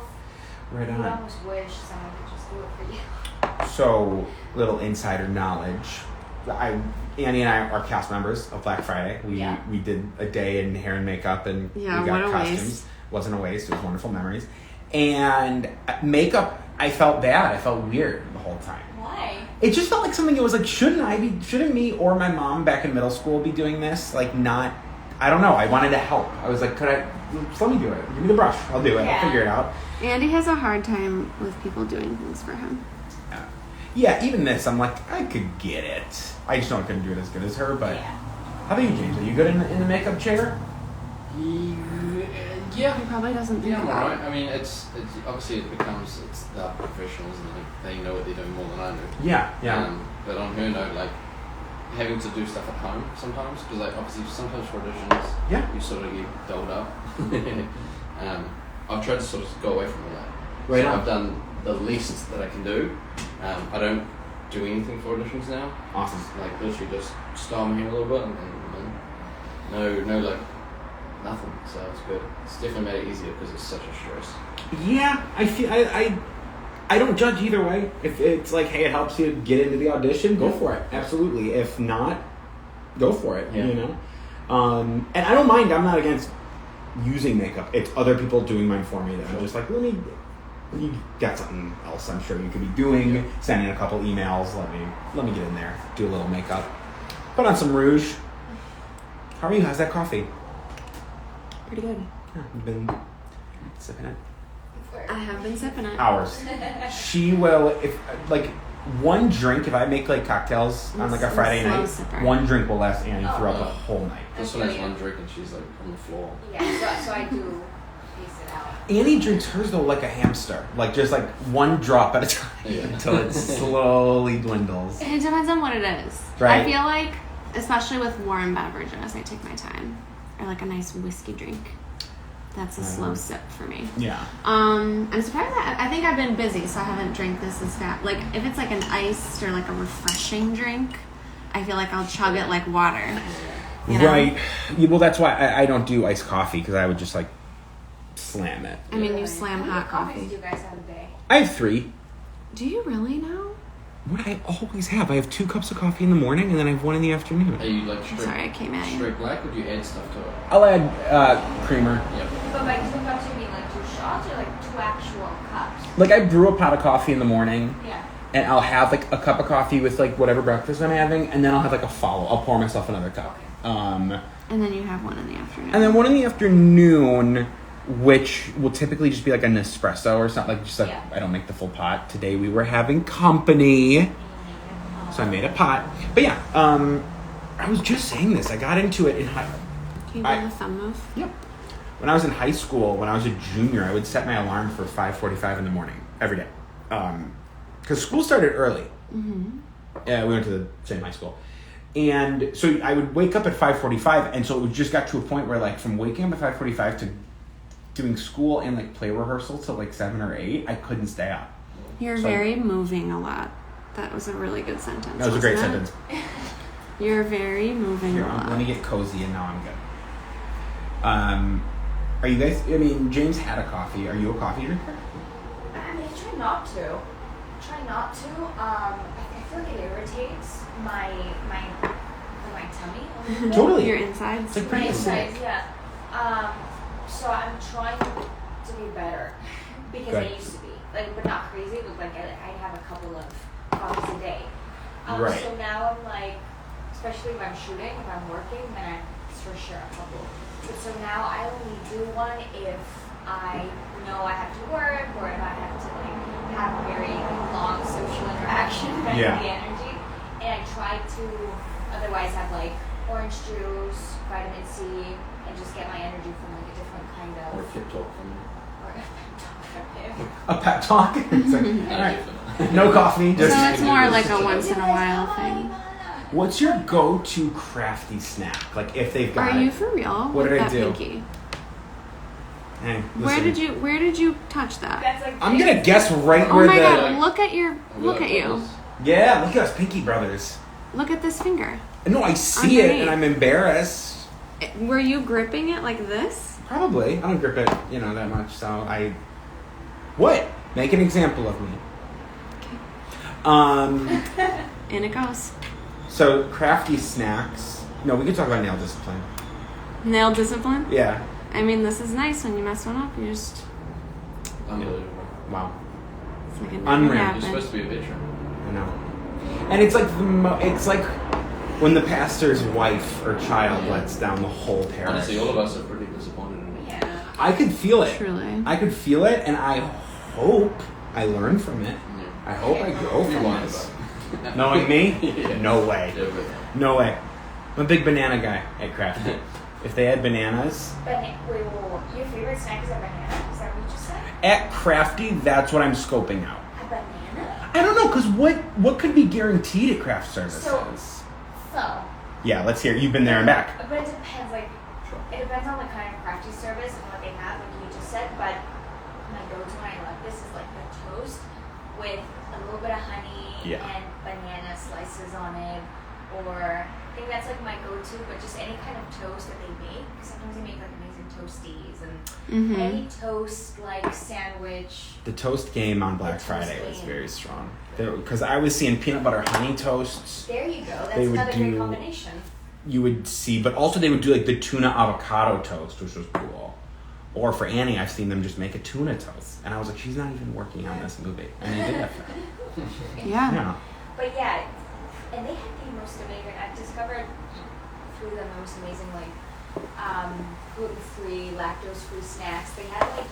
Right You on. almost wish someone could just do it for you. So, little insider knowledge. Annie and I are cast members of Black Friday. We did a day in hair and makeup, and Yeah, we got what a costumes. waste. Wasn't a waste. It was wonderful memories. And makeup, I felt bad. I felt weird the whole time. Why? It just felt like something. It was like, shouldn't me or my mom back in middle school be doing this? Like, not. I don't know. I wanted to help. I was like, just let me do it. Give me the brush. I'll do it. Yeah. I'll figure it out. Andy has a hard time with people doing things for him. Yeah, even this, I'm like, I could get it. I just know I couldn't do it as good as her, but... Yeah. How about you, James? Are you good in the makeup chair? Yeah. He probably doesn't think Yeah, I'm about alright. it. I mean, it's obviously it's the professionals and they know what they're doing more than I do. Yeah. But on her note, like having to do stuff at home sometimes, because like obviously sometimes for auditions, you sort of get doled up. I've tried to sort of go away from all that. Right So on. I've done the least that I can do. I don't do anything for auditions now. Awesome. Like literally just style my hair a little bit and no like nothing. So it's good. It's definitely made it easier because it's such a stress. Yeah, I feel... I don't judge either way. If it's like, hey, it helps you get into the audition, go for it. Absolutely. If not, go for it, Yeah. you know? And I don't mind. I'm not against using makeup. It's other people doing mine for me that I'm just like, you got something else I'm sure you could be doing. Send in a couple emails. Let me get in there. Do a little makeup. Put on some rouge. How are you? How's that coffee? Pretty good. Yeah, you've been sipping it. I have been sipping it. Hours. She will, if like one drink, if I make like cocktails on like a Friday slow night, sipper. one drink will last Annie throughout the whole night. This one has one drink and she's like on the floor. Yeah, so I do pace it out. Annie drinks hers though like a hamster, like just like one drop at a time until it slowly dwindles. It depends on what it is. Right. I feel like, especially with warm beverages, I take my time. Or like a nice whiskey drink. That's a slow sip for me. Yeah. I'm surprised that I think I've been busy, so I haven't drank this as fast. Like if it's like an iced or like a refreshing drink, I feel like I'll chug it like water. You know? Right. Yeah, well, that's why I don't do iced coffee because I would just like slam it. I mean, you slam How hot many coffees coffee. do you guys have a day? I have 3. Do you really now? What I always have. I have 2 cups of coffee in the morning and then I have 1 in the afternoon. Are you like I'm sorry, I came at you. straight black or do you add stuff to it? I'll add creamer. Yep. But by 2 cups, you mean like 2 shots or like 2 actual cups? Like I brew a pot of coffee in the morning. Yeah. And I'll have like a cup of coffee with like whatever breakfast I'm having, and then I'll have like a follow. I'll pour myself another cup. And then you have one in the afternoon. And then 1 in the afternoon, which will typically just be like an espresso or something. Like just like I don't make the full pot. Today we were having company, so I made a pot. But yeah, I was just saying this. I got into it in high. Can you do the thumb move? Yep. When I was in high school, when I was a junior, I would set my alarm for 5:45 in the morning every day. Because school started early. Mm-hmm. Yeah, we went to the same high school. And so I would wake up at 5:45, and so it just got to a point where, like, from waking up at 5:45 to doing school and, like, play rehearsal till, like, 7 or 8, I couldn't stay up. You're very moving a lot. That was a really good sentence. That was a great wasn't sentence. it? You're very moving Here, a lot. let me get cozy, and now I'm good. Are you guys, I mean, James had a coffee. Are you a coffee drinker? I mean, I try not to. I feel like it irritates my tummy. a little bit. Totally. Your insides. It's like pretty My acidic. insides, yeah. So I'm trying to be better because Good. I used to be but not crazy. But like I have a couple of coffees a day. Right. So now I'm like, especially if I'm shooting, if I'm working, then it's for sure a couple. But so now I only do one if I know I have to work or if I have to like have a very long social interaction, if I have the energy. And I try to otherwise have like orange juice, vitamin C, and just get my energy from like a different kind of. Or pep talk from Or a pep talk from him. A pep talk? It's like, all right. No coffee. So Just. it's more like a once in a while thing. What's your go-to crafty snack? Like if they've got Are you it. for real? What with did I that do? Pinky? Hey, Where listen. did you touch that? That's like I'm gonna guess right Oh where my the. god, look at you. Yeah, look at us, Pinky Brothers. Look at this finger. No, I see it Underneath. and I'm embarrassed. Were you gripping it like this? Probably. I don't grip it, that much. So I. What? Make an example of me. In it goes. So crafty snacks. No, we could talk about nail discipline. Nail discipline? Yeah. I mean, this is nice when you mess one up. You just. Unbelievable. Wow. It's like it never Unreal. You're happened. supposed to be a veteran. I know. And it's like it's like when the pastor's wife or child lets down the whole parish. Honestly, all of us are pretty disappointed in it. Yeah. I could feel it. Truly. I could feel it, and I hope I learn from it. Yeah. I hope I grow You're from lying this. about it. Knowing me? Yeah. No way. Yeah, but- No way. I'm a big banana guy at Crafty. If they had bananas Wait. Your favorite snack is a banana? Is that what you just said? at Crafty, that's what I'm scoping out. A banana? I don't know, because what could be guaranteed at craft services? So. Yeah, let's hear it. You've been there and back. But it depends. Like, it depends on the kind of crafty service and what they have, like you just said. But my go-to when I love this is like the toast with a little bit of honey Yeah. and banana slices on it, or I think that's like my go-to. But just any kind of toast that they make. Because sometimes they make like amazing toasties and Mm-hmm. any toast like sandwich. The toast game on Black The toast Friday was game. very strong. Because I was seeing peanut butter honey toasts. There you go. That's They would another great do- combination. You would see, but also they would do like the tuna avocado toast, which was cool. Or for Annie, I've seen them just make a tuna toast, and I was like, she's not even working on this movie, and they did that for her. Yeah. Yeah. But yeah, and they had the most amazing. I've discovered through them the most amazing gluten-free, lactose-free snacks. They had like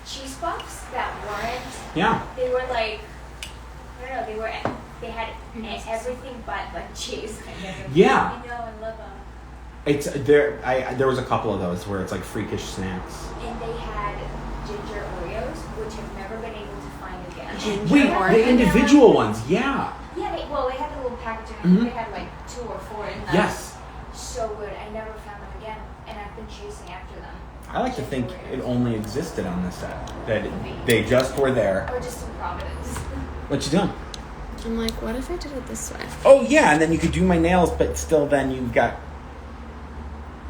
cheese puffs that weren't. Yeah. They were like, I don't know. They had everything but like cheese. Yeah. I know. I love them. It's there. There was a couple of those where it's like freakish snacks. And they had ginger Oreos, which I've never been able to find again. Wait, Yeah, the and individual ones, yeah. Yeah, they had the little packaging. I Mhm. think they had like 2 or 4 in them. Yes. So good. I never found them again, and I've been chasing after them. I like to think Ginger it Oreos. only existed on this set. That they just were there. Or just in Providence. What you doing? I'm like, what if I did it this way? Oh yeah, and then you could do my nails, but still, then you've got.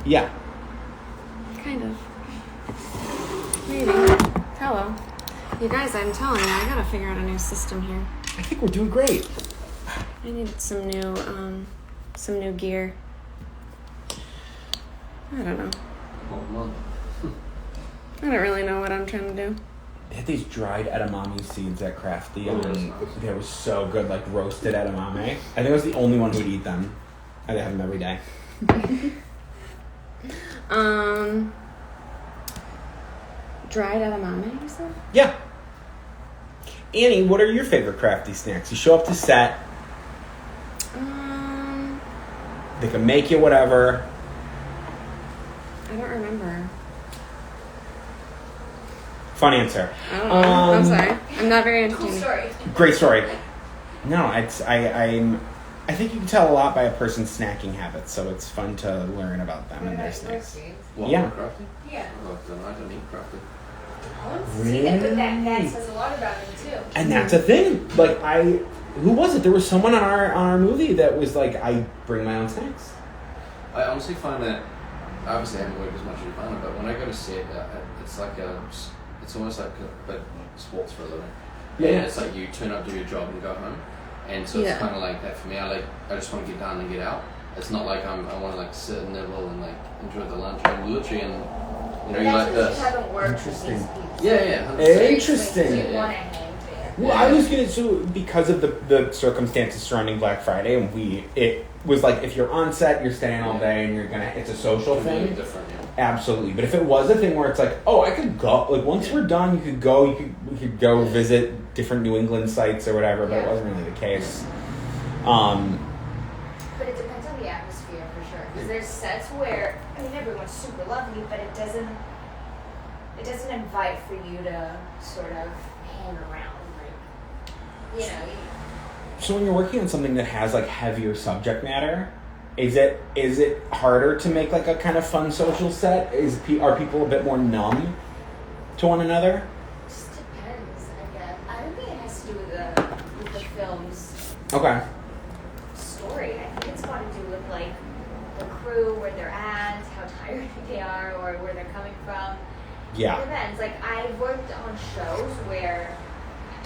Yeah. Kind of. Maybe. Hello. You guys, I'm telling you, I gotta figure out a new system here. I think we're doing great. I need some new gear. I don't know. Hold on. I don't really know what I'm trying to do. They had these dried edamame seeds at Crafty, and Oh, that's nice. they were so good, like roasted edamame. I think I was the only one who'd eat them. I'd have them every day. Dried edamame, you said? Yeah. Annie, what are your favorite Crafty snacks? You show up to set, they can make you whatever. I don't remember. Fun answer. I don't know. I'm sorry. I'm not very Cool entertaining. story. Great story. No, I think you can tell a lot by a person's snacking habits, so it's fun to learn about them and their snacks. What, Yeah. crafty? Yeah. Oh, I don't eat crafty. Really? But that says a lot about him too. And that's a thing. Like who was it? There was someone on our movie that was like, I bring my own snacks. I honestly find that, obviously I haven't worked as much as Ivana, but when I go to set, it's like it's almost like a bit sports for a living. Yeah. And it's like you turn up, do your job, and go home. And so Yeah. it's kind of like that for me. I just want to get done and get out. It's not like I want to like sit and nibble and like enjoy the lunch. I'm literally in, you like That's because this. you haven't worked with Interesting. these people. Yeah. Interesting. You want to hang there. Well, I was gonna so because of the circumstances surrounding Black Friday, and it was like if you're on set, you're staying all day, and it's a social Completely thing. different, yeah. Absolutely, but if it was a thing where it's like, oh, I could go, like once we're done, we could go visit different New England sites or whatever, but it Yeah. wasn't really the case. But it depends on the atmosphere for sure. Because there's sets where, I mean, everyone's super lovely, but it doesn't invite for you to sort of hang around, like, So when you're working on something that has like heavier subject matter, is it harder to make like a kind of fun social set? Are people a bit more numb to one another? It just depends, I guess. I don't think it has to do with the film's Okay. story. I think it's got to do with like the crew, where they're at, how tired they are, or where they're coming from. Yeah. It depends. Like, I've worked on shows where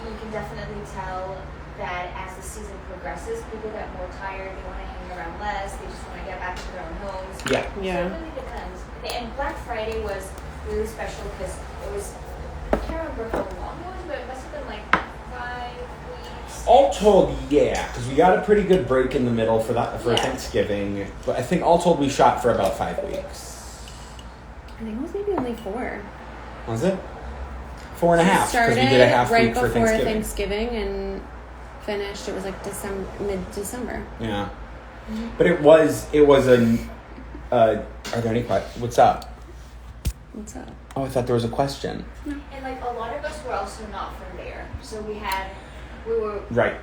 you can definitely tell that as the season progresses, people get more tired, they want to hang around less, they just want to get back to their own homes. Yeah. So it really depends. And Black Friday was really special because it was, I can't remember how long it was, but it must have been like 5 weeks. All told, yeah, because we got a pretty good break in the middle for Yeah. Thanksgiving. But I think all told we shot for about 5 weeks. I think it was maybe only 4. Was it? 4.5, because we did a half right week for before Thanksgiving. and finished. It was like mid-December. Yeah. But it was are there any questions? What's up? What's up? Oh, I thought there was a question. And like a lot of us were also not from there. So we had Right.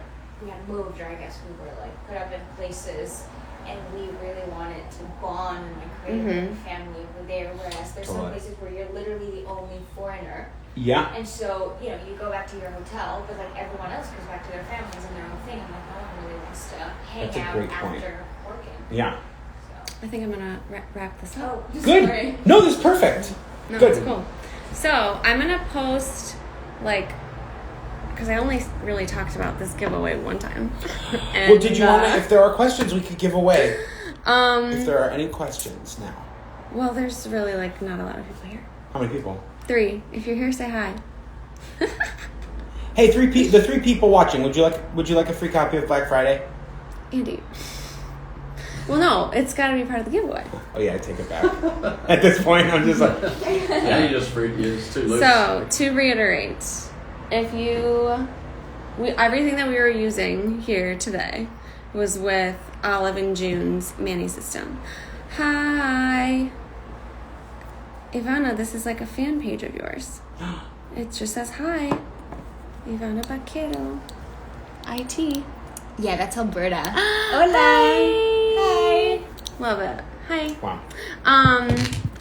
moved, or I guess we were like put up in places, and we really wanted to bond and like create a family over there. Whereas there's some places where you're literally the only foreigner. Yeah. And so, you go back to your hotel, but like everyone else goes back to their families and their own thing. And like no one really wants to hang That's a out great after point. working. Yeah. So. I think I'm gonna wrap this up. Oh, Good. sorry. No, this is perfect. No, Good. it's cool. So I'm gonna post because I only really talked about this giveaway one time. And, Well, did you want to? If there are questions, we could give away. If there are any questions now. Well, there's really not a lot of people here. How many people? 3. If you're here, say hi. Hey, the 3 people watching. Would you like a free copy of Black Friday? Andy. Well, no, it's got to be part of the giveaway. Oh yeah, I take it back. At this point, I'm just like. Yeah, you just freaked. It's too loose. So to reiterate, everything that we were using here today was with Olive and June's Manny system. Hi, Ivana. This is like a fan page of yours. It just says hi, Ivana Baquero, IT. Yeah, that's Alberta. Hi. Love it. Hi. Wow.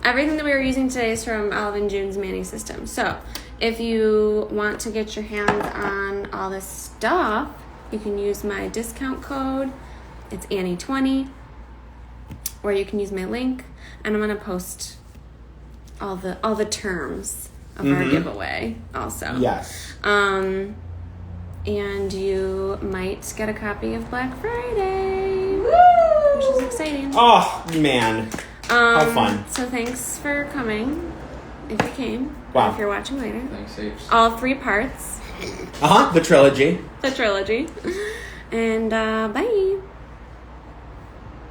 Everything that we were using today is from Olive and June's Manny system. So, if you want to get your hands on all this stuff, you can use my discount code. It's Annie20. Or you can use my link, and I'm gonna post all the terms of our giveaway also. Yes. And you might get a copy of Black Friday. Woo! Which is exciting. Oh man. How fun. So thanks for coming. If you came. Wow. Or if you're watching later. Thanks heaps. All 3 parts. The trilogy. The trilogy. And bye.